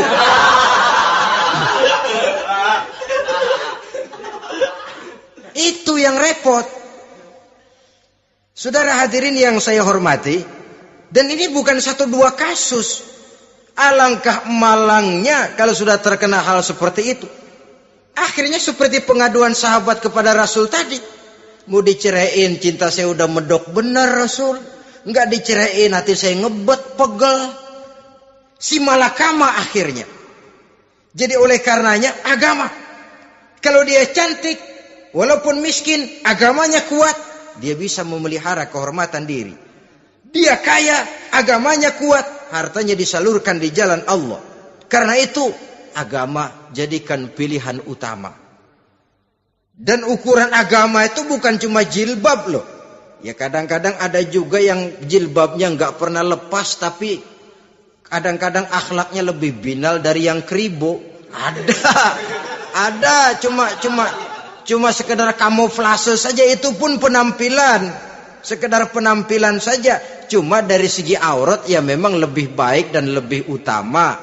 Itu yang repot. Saudara hadirin yang saya hormati, dan ini bukan 1-2 kasus. Alangkah malangnya kalau sudah terkena hal seperti itu. Akhirnya seperti pengaduan sahabat kepada Rasul tadi. Mau diceraiin, cinta saya udah medok benar Rasul. Enggak diceraiin, hati saya ngebet, pegel. Si malakama akhirnya. Jadi oleh karenanya agama. Kalau dia cantik, walaupun miskin, agamanya kuat, dia bisa memelihara kehormatan diri. Dia kaya, agamanya kuat, hartanya disalurkan di jalan Allah. Karena itu, agama jadikan pilihan utama. Dan ukuran agama itu bukan cuma jilbab loh. Ya kadang-kadang ada juga yang jilbabnya nggak pernah lepas, tapi kadang-kadang akhlaknya lebih binal dari yang kribo. Ada cuma sekedar kamuflase saja, itu pun penampilan. Sekedar penampilan saja. Cuma dari segi aurat ya memang lebih baik dan lebih utama.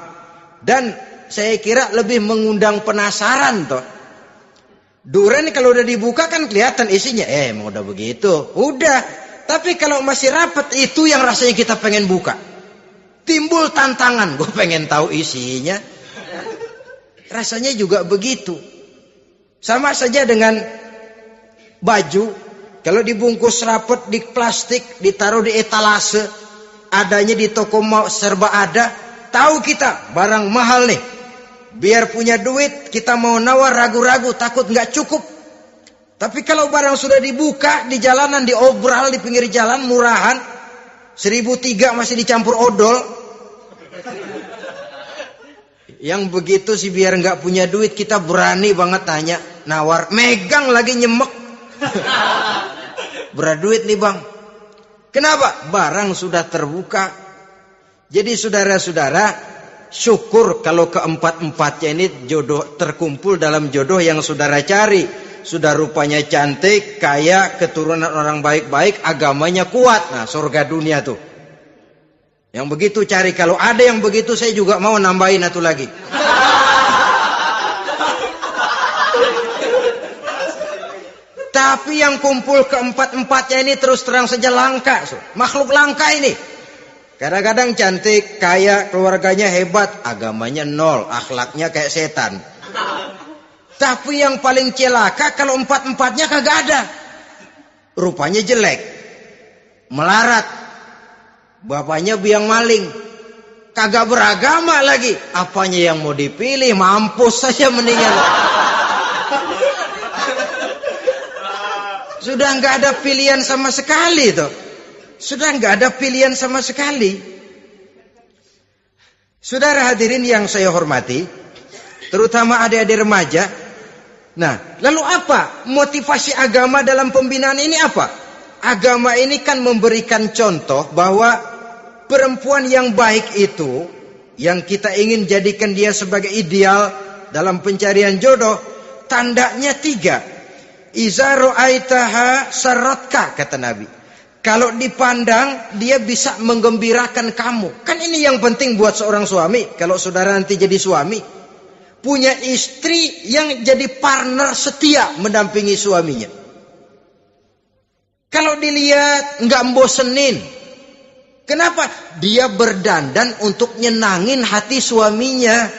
Dan saya kira lebih mengundang penasaran toh. Duren kalau udah dibuka kan kelihatan isinya. Emang udah begitu. Udah. Tapi kalau masih rapat, itu yang rasanya kita pengen buka. Timbul tantangan. Gue pengen tahu isinya. Rasanya juga begitu. Sama saja dengan baju. Kalau dibungkus rapat di plastik, ditaruh di etalase. Adanya di toko serba ada. Tahu kita barang mahal nih. Biar punya duit, kita mau nawar ragu-ragu, takut nggak cukup. Tapi kalau barang sudah dibuka di jalanan, diobral di pinggir jalan, murahan, 1.003 masih dicampur odol. Yang begitu sih biar nggak punya duit, kita berani banget tanya, nawar, megang lagi nyemek. Berduit nih bang. Kenapa? Barang sudah terbuka. Jadi saudara-saudara, syukur kalau keempat-empatnya ini jodoh terkumpul dalam jodoh yang saudara cari. Sudah rupanya cantik, kaya, keturunan orang baik-baik, agamanya kuat. Nah, surga dunia tuh. Yang begitu cari. Kalau ada yang begitu, saya juga mau nambahin satu lagi. Tapi yang kumpul keempat-empatnya ini terus terang saja langka. Makhluk langka ini. Kadang-kadang cantik, kaya, keluarganya hebat, agamanya nol, akhlaknya kayak setan. Tapi yang paling celaka kalau empat-empatnya kagak ada. Rupanya jelek, melarat, bapaknya biang maling, kagak beragama lagi. Apanya yang mau dipilih? Mampus saja mendingan. Sudah nggak ada pilihan sama sekali tuh. Sudah nggak ada pilihan sama sekali. Saudara hadirin yang saya hormati, terutama adik-adik remaja. Nah, lalu apa motivasi agama dalam pembinaan ini apa? Agama ini kan memberikan contoh bahwa perempuan yang baik itu, yang kita ingin jadikan dia sebagai ideal dalam pencarian jodoh, tandanya 3. Iza ra'aitaha saratka, kata Nabi. Kalau dipandang, dia bisa menggembirakan kamu. Kan ini yang penting buat seorang suami. Kalau saudara nanti jadi suami, punya istri yang jadi partner setia mendampingi suaminya. Kalau dilihat nggak bosenin. Kenapa? Dia berdandan untuk nyenangin hati suaminya.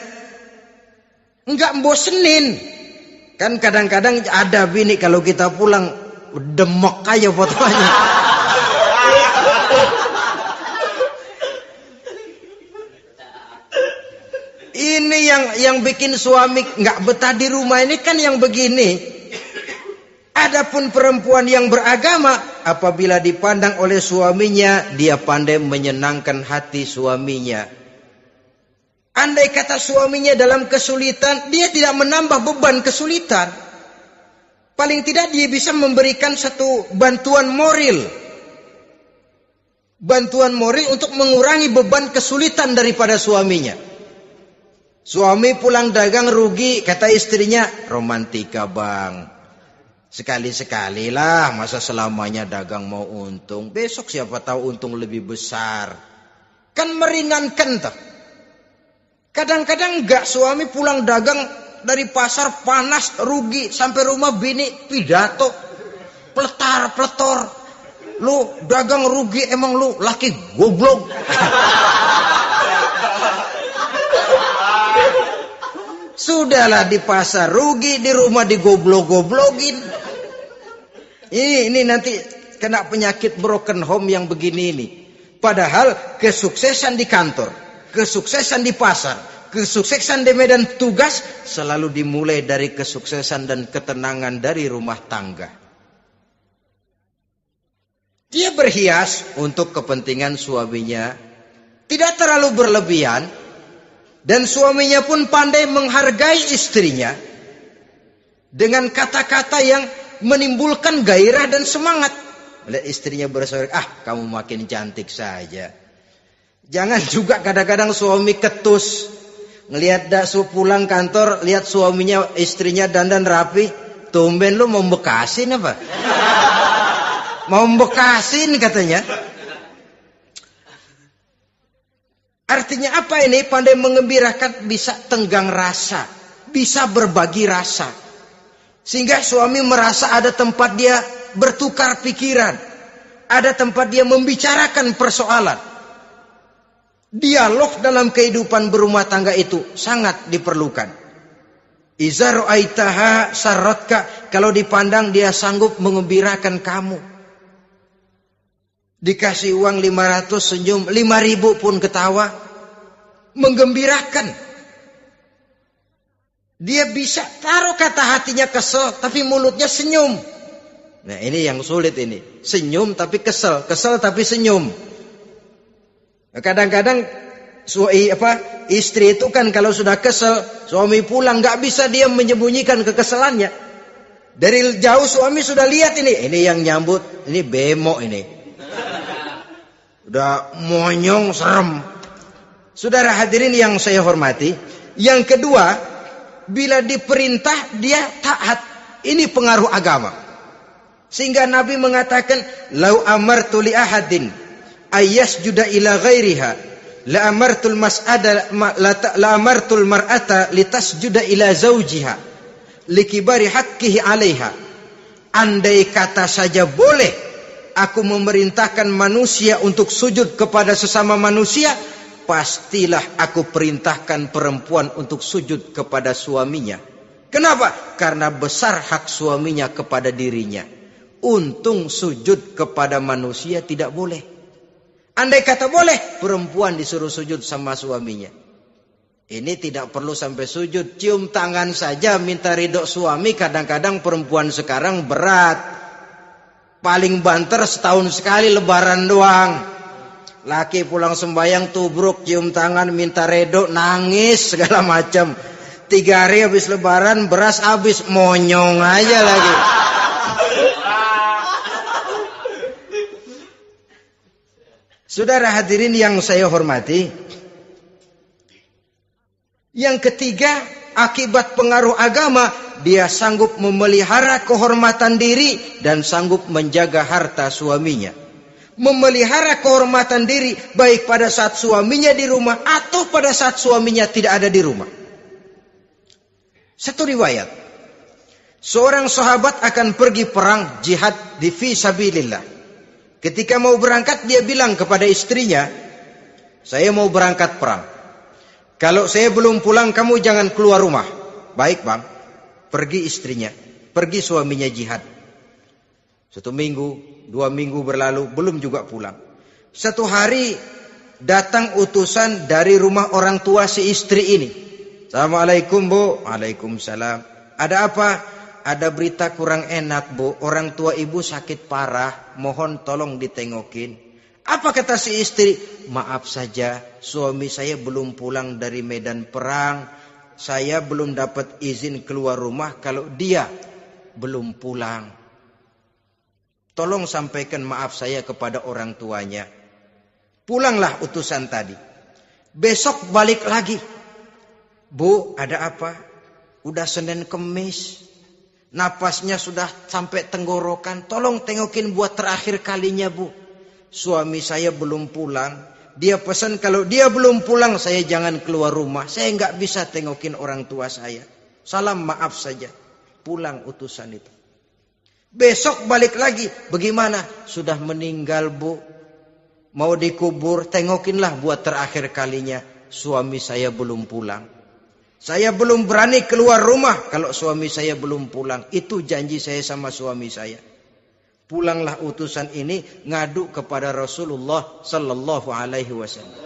Nggak bosenin. Kan kadang-kadang ada bini kalau kita pulang demok aja fotonya. Ini yang bikin suami nggak betah di rumah ini kan yang begini. Adapun perempuan yang beragama, apabila dipandang oleh suaminya, dia pandai menyenangkan hati suaminya. Andai kata suaminya dalam kesulitan, dia tidak menambah beban kesulitan. Paling tidak dia bisa memberikan satu bantuan moral. Bantuan moral untuk mengurangi beban kesulitan daripada suaminya. Suami pulang dagang rugi, kata istrinya, romantika bang. Sekali-sekali lah, masa selamanya dagang mau untung. Besok siapa tahu untung lebih besar. Kan meringankan toh. Kadang-kadang enggak, suami pulang dagang dari pasar panas, rugi. Sampai rumah bini pidato. Pletar-pletor. Lu dagang rugi, emang lu laki goblok. Sudahlah di pasar rugi, di rumah digoblok-goblokin. Ini nanti kena penyakit broken home yang begini ini. Padahal kesuksesan di kantor, kesuksesan di pasar, kesuksesan di medan tugas selalu dimulai dari kesuksesan dan ketenangan dari rumah tangga. Dia berhias untuk kepentingan suaminya, tidak terlalu berlebihan, dan suaminya pun pandai menghargai istrinya dengan kata-kata yang menimbulkan gairah dan semangat. Melihat istrinya bersorak, kamu makin cantik saja. Jangan juga kadang-kadang suami ketus. Ngelihat pulang kantor, lihat suaminya, istrinya dandan rapi. Tumben lu mau bekasin apa? Mau bekasin katanya. Artinya apa ini? Pandai mengembirakan, bisa tenggang rasa, bisa berbagi rasa. Sehingga suami merasa ada tempat dia bertukar pikiran. Ada tempat dia membicarakan persoalan. Dialog dalam kehidupan berumah tangga itu sangat diperlukan. Iza ra'aitaha sarratka, kalau dipandang dia sanggup mengembirakan kamu. Dikasih uang 500 senyum, 5.000 pun ketawa. Menggembirakan. Dia bisa taruh kata hatinya kesel, tapi mulutnya senyum. Nah ini yang sulit ini. Senyum tapi kesel, kesel tapi senyum. Kadang-kadang istri itu kan kalau sudah kesel, suami pulang nggak bisa dia menyembunyikan kekesalannya. Dari jauh suami sudah lihat ini yang nyambut, ini bemo ini. Udah monyong serem. Saudara hadirin yang saya hormati, yang kedua, bila diperintah dia taat. Ini pengaruh agama. Sehingga Nabi mengatakan, "Lau amartu li ahadin ayyasjuda ila ghairiha, la amartul mar'ata litasjuda ila zawjiha likibari haqqihi 'alaiha." Andai kata saja boleh aku memerintahkan manusia untuk sujud kepada sesama manusia, pastilah aku perintahkan perempuan untuk sujud kepada suaminya. Kenapa? Karena besar hak suaminya kepada dirinya. Untung sujud kepada manusia tidak boleh. Andai kata boleh, perempuan disuruh sujud sama suaminya. Ini tidak perlu sampai sujud, cium tangan saja minta ridho suami. Kadang-kadang perempuan sekarang berat. Paling banter setahun sekali lebaran doang. Laki pulang sembahyang tubruk, cium tangan, minta redo, nangis segala macam. 3 hari habis lebaran beras habis, monyong aja lagi. Saudara hadirin yang saya hormati, yang ketiga, akibat pengaruh agama, dia sanggup memelihara kehormatan diri dan sanggup menjaga harta suaminya. Memelihara kehormatan diri baik pada saat suaminya di rumah atau pada saat suaminya tidak ada di rumah. Satu riwayat, Seorang sahabat akan pergi perang jihad di fi sabilillah. Ketika mau berangkat dia bilang kepada istrinya, saya mau berangkat perang. Kalau saya belum pulang kamu jangan keluar rumah. Baik bang. Pergi istrinya, pergi suaminya jihad. 1 minggu, 2 minggu berlalu belum juga pulang. Satu hari datang utusan dari rumah orang tua si istri ini. Assalamualaikum bu. Waalaikumsalam. Ada apa? Ada berita kurang enak bu. Orang tua ibu sakit parah. Mohon tolong ditengokin. Apa kata si istri? Maaf saja, suami saya belum pulang dari medan perang. Saya belum dapat izin keluar rumah kalau dia belum pulang. Tolong sampaikan maaf saya kepada orang tuanya. Pulanglah utusan tadi. Besok balik lagi. Bu, ada apa? Udah Senin Kemis. Napasnya sudah sampai tenggorokan. Tolong tengokin buat terakhir kalinya bu. Suami saya belum pulang. Dia pesan kalau dia belum pulang saya jangan keluar rumah. Saya nggak bisa tengokin orang tua saya. Salam maaf saja. Pulang utusan itu. Besok balik lagi. Bagaimana? Sudah meninggal bu. Mau dikubur. Tengokinlah buat terakhir kalinya. Suami saya belum pulang. Saya belum berani keluar rumah kalau suami saya belum pulang. Itu janji saya sama suami saya. Pulanglah utusan ini ngadu kepada Rasulullah sallallahu alaihi wasallam.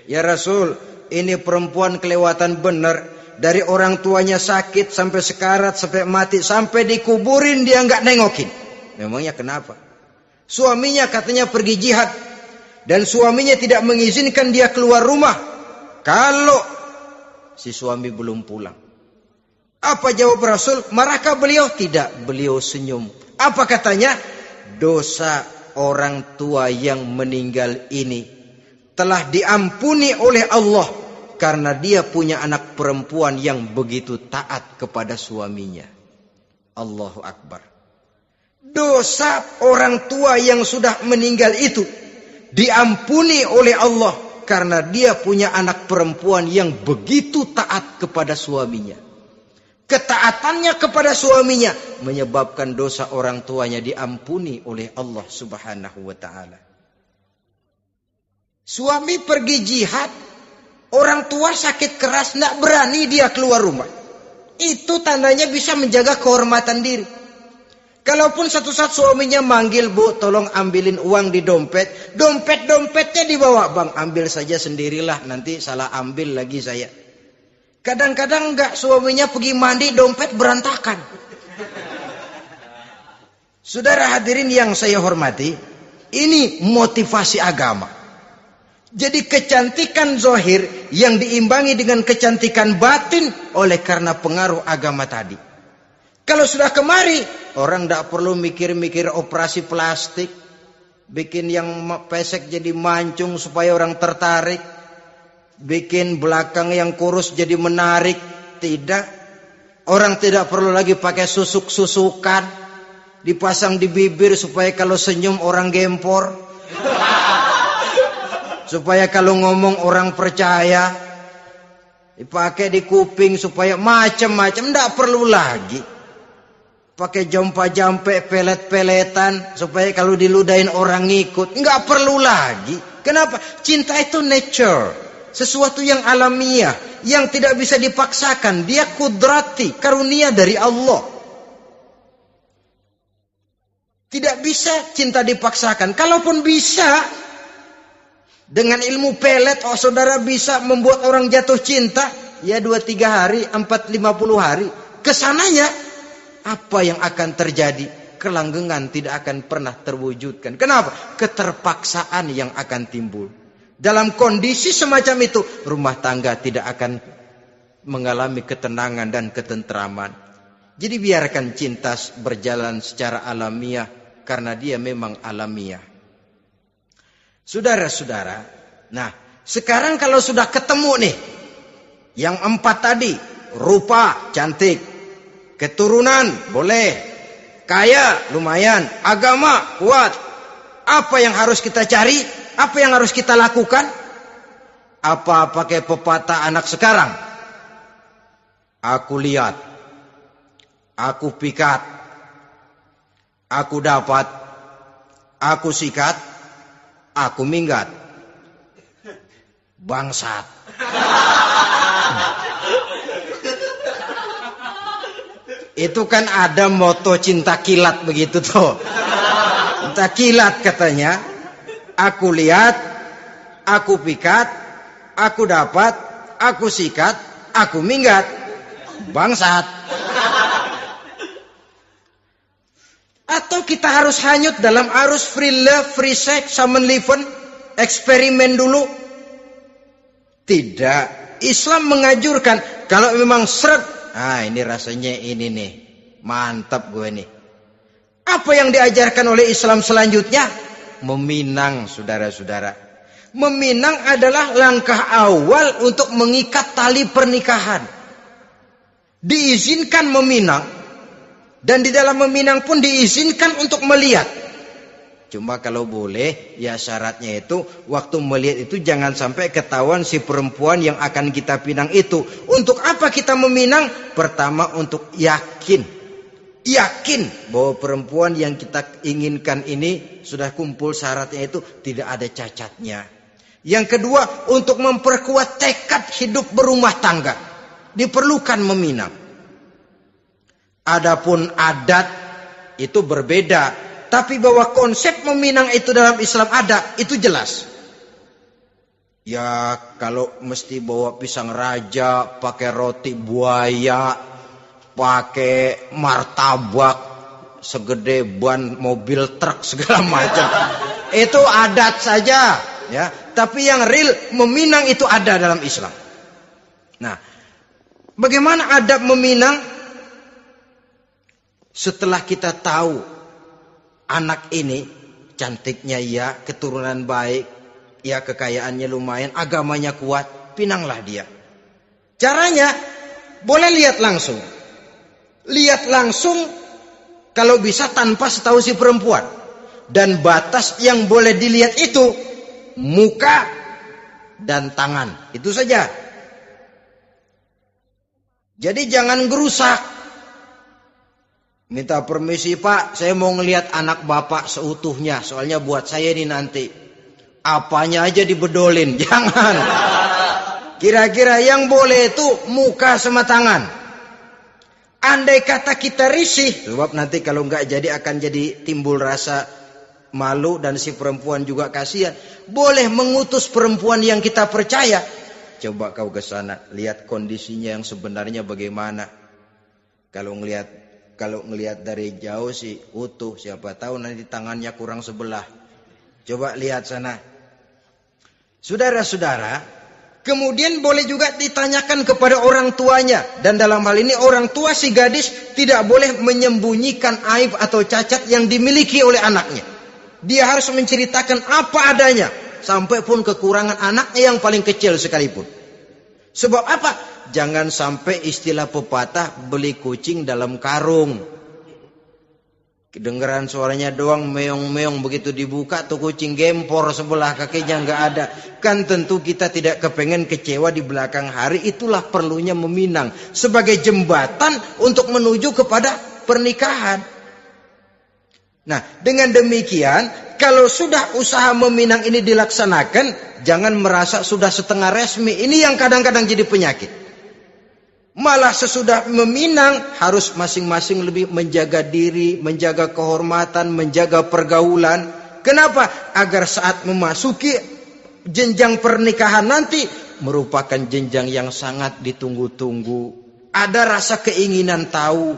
Ya Rasul, ini perempuan kelewatan benar. Dari orang tuanya sakit sampai sekarat, sampai mati, sampai dikuburin dia nggak nengokin. Memangnya kenapa? Suaminya katanya pergi jihad. Dan suaminya tidak mengizinkan dia keluar rumah kalau si suami belum pulang. Apa jawab Rasul? Marahkah beliau? Tidak, beliau senyum. Apa katanya? Dosa orang tua yang meninggal ini telah diampuni oleh Allah karena dia punya anak perempuan yang begitu taat kepada suaminya. Allahu Akbar. Dosa orang tua yang sudah meninggal itu diampuni oleh Allah karena dia punya anak perempuan yang begitu taat kepada suaminya. Ketaatannya kepada suaminya menyebabkan dosa orang tuanya diampuni oleh Allah Subhanahu wa taala. Suami pergi jihad, orang tua sakit keras, tidak berani dia keluar rumah. Itu tandanya bisa menjaga kehormatan diri. Kalaupun satu saat suaminya manggil, bu tolong ambilin uang di dompet. Dompetnya dibawa, bang ambil saja sendirilah, nanti salah ambil lagi saya. Kadang-kadang enggak, suaminya pergi mandi, dompet berantakan. Saudara hadirin yang saya hormati, ini motivasi agama. Jadi kecantikan zahir yang diimbangi dengan kecantikan batin oleh karena pengaruh agama tadi. Kalau sudah kemari, orang tidak perlu mikir-mikir operasi plastik, bikin yang pesek jadi mancung supaya orang tertarik, bikin belakang yang kurus jadi menarik. Tidak. Orang tidak perlu lagi pakai susuk-susukan, dipasang di bibir supaya kalau senyum orang gempor, supaya kalau ngomong orang percaya, dipakai di kuping supaya macam-macam. Tidak perlu lagi pakai jompa-jampe, pelet-peletan supaya kalau diludahin orang ngikut. Enggak perlu lagi. Kenapa? Cinta itu nature, sesuatu yang alamiah, yang tidak bisa dipaksakan. Dia kudrati, karunia dari Allah. Tidak bisa cinta dipaksakan. Kalaupun bisa, dengan ilmu pelet, oh saudara bisa membuat orang jatuh cinta, ya 2-3 hari, 4-50 hari. Kesananya apa yang akan terjadi? Kelanggengan tidak akan pernah terwujudkan. Kenapa? Keterpaksaan yang akan timbul. Dalam kondisi semacam itu, rumah tangga tidak akan mengalami ketenangan dan ketentraman. Jadi biarkan cinta berjalan secara alamiah, karena dia memang alamiah. Saudara-saudara, nah sekarang kalau sudah ketemu nih, yang 4 tadi, rupa cantik, keturunan boleh, kaya lumayan, agama kuat. Apa yang harus kita cari? Apa yang harus kita lakukan? Apa pakai pepatah anak sekarang? Aku lihat aku pikat, aku dapat, aku sikat, aku minggat. Bangsat. Itu kan ada moto cinta kilat begitu tuh. Cinta kilat katanya. Aku lihat, aku pikat, aku dapat, aku sikat, aku minggat. Bangsat. Atau kita harus hanyut dalam arus free love, free sex, summon living, eksperimen dulu? Tidak. Islam mengajurkan kalau memang seret, ini rasanya ini nih, mantap gue nih. Apa yang diajarkan oleh Islam selanjutnya? Meminang, saudara-saudara. Meminang adalah langkah awal untuk mengikat tali pernikahan. Diizinkan meminang, dan di dalam meminang pun diizinkan untuk melihat. Cuma kalau boleh, ya syaratnya itu waktu melihat itu jangan sampai ketahuan si perempuan yang akan kita pinang itu. Untuk apa kita meminang? Pertama untuk yakin bahwa perempuan yang kita inginkan ini sudah kumpul syaratnya itu, tidak ada cacatnya. Yang kedua, untuk memperkuat tekad hidup berumah tangga, diperlukan meminang. Adapun adat itu berbeda. Tapi bahwa konsep meminang itu dalam Islam ada, itu jelas. Ya kalau mesti bawa pisang raja, pakai roti buaya, pakai martabak segede ban mobil truk segala macam, itu adat saja, ya. Tapi yang real meminang itu ada dalam Islam. Nah, bagaimana adab meminang? Setelah kita tahu anak ini cantiknya ya, keturunan baik, ya kekayaannya lumayan, agamanya kuat, pinanglah dia. Caranya boleh lihat langsung. Lihat langsung kalau bisa tanpa setahu si perempuan. Dan batas yang boleh dilihat itu muka dan tangan. Itu saja. Jadi jangan gerusak. Minta permisi Pak, saya mau ngelihat anak bapak seutuhnya. Soalnya buat saya ini nanti. Apanya aja dibedolin, jangan. Kira-kira yang boleh itu muka sama tangan. Andai kata kita risih, sebab nanti kalau nggak jadi akan jadi timbul rasa malu dan si perempuan juga kasihan. Boleh mengutus perempuan yang kita percaya. Coba kau ke sana, lihat kondisinya yang sebenarnya bagaimana. Kalau ngelihat dari jauh sih utuh, siapa tahu nanti tangannya kurang sebelah. Coba lihat sana. Saudara-saudara, kemudian boleh juga ditanyakan kepada orang tuanya. Dan dalam hal ini orang tua si gadis tidak boleh menyembunyikan aib atau cacat yang dimiliki oleh anaknya. Dia harus menceritakan apa adanya, sampai pun kekurangan anaknya yang paling kecil sekalipun. Sebab apa? Jangan sampai istilah pepatah beli kucing dalam karung. Kedengeran suaranya doang meong-meong, begitu dibuka tuh kucing gempor sebelah kakinya nggak ada. Kan tentu kita tidak kepengen kecewa di belakang hari. Itulah perlunya meminang sebagai jembatan untuk menuju kepada pernikahan. Nah, dengan demikian kalau sudah usaha meminang ini dilaksanakan, jangan merasa sudah setengah resmi. Ini yang kadang-kadang jadi penyakit. Malah sesudah meminang harus masing-masing lebih menjaga diri, menjaga kehormatan, menjaga pergaulan. Kenapa? Agar saat memasuki jenjang pernikahan nanti merupakan jenjang yang sangat ditunggu-tunggu. Ada rasa keinginan tahu.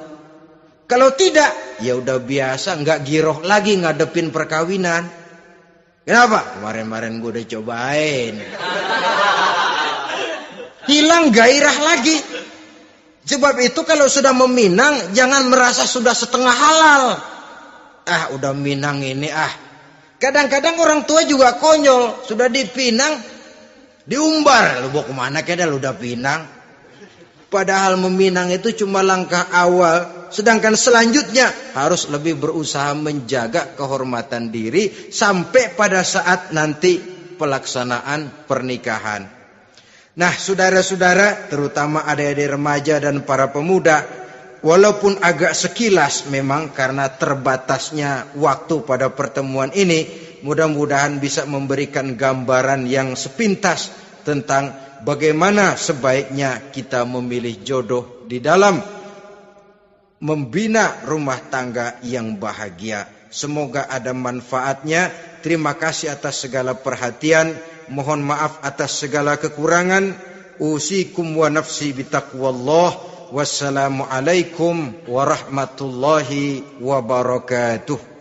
Kalau tidak, ya udah biasa, nggak giroh lagi ngadepin perkawinan. Kenapa? Kemarin-kemarin gue udah cobain. Hilang gairah lagi. Sebab itu kalau sudah meminang, jangan merasa sudah setengah halal. Udah minang ini Kadang-kadang orang tua juga konyol. Sudah dipinang, diumbar. Lu mau kemana keda lu udah pinang? Padahal meminang itu cuma langkah awal. Sedangkan selanjutnya harus lebih berusaha menjaga kehormatan diri sampai pada saat nanti pelaksanaan pernikahan. Nah, saudara-saudara, terutama adik-adik remaja dan para pemuda, walaupun agak sekilas memang karena terbatasnya waktu pada pertemuan ini, mudah-mudahan bisa memberikan gambaran yang sepintas tentang bagaimana sebaiknya kita memilih jodoh di dalam membina rumah tangga yang bahagia. Semoga ada manfaatnya. Terima kasih atas segala perhatian. Mohon maaf atas segala kekurangan. Usikum wa nafsi bitaqwallah. Wassalamualaikum warahmatullahi wabarakatuh.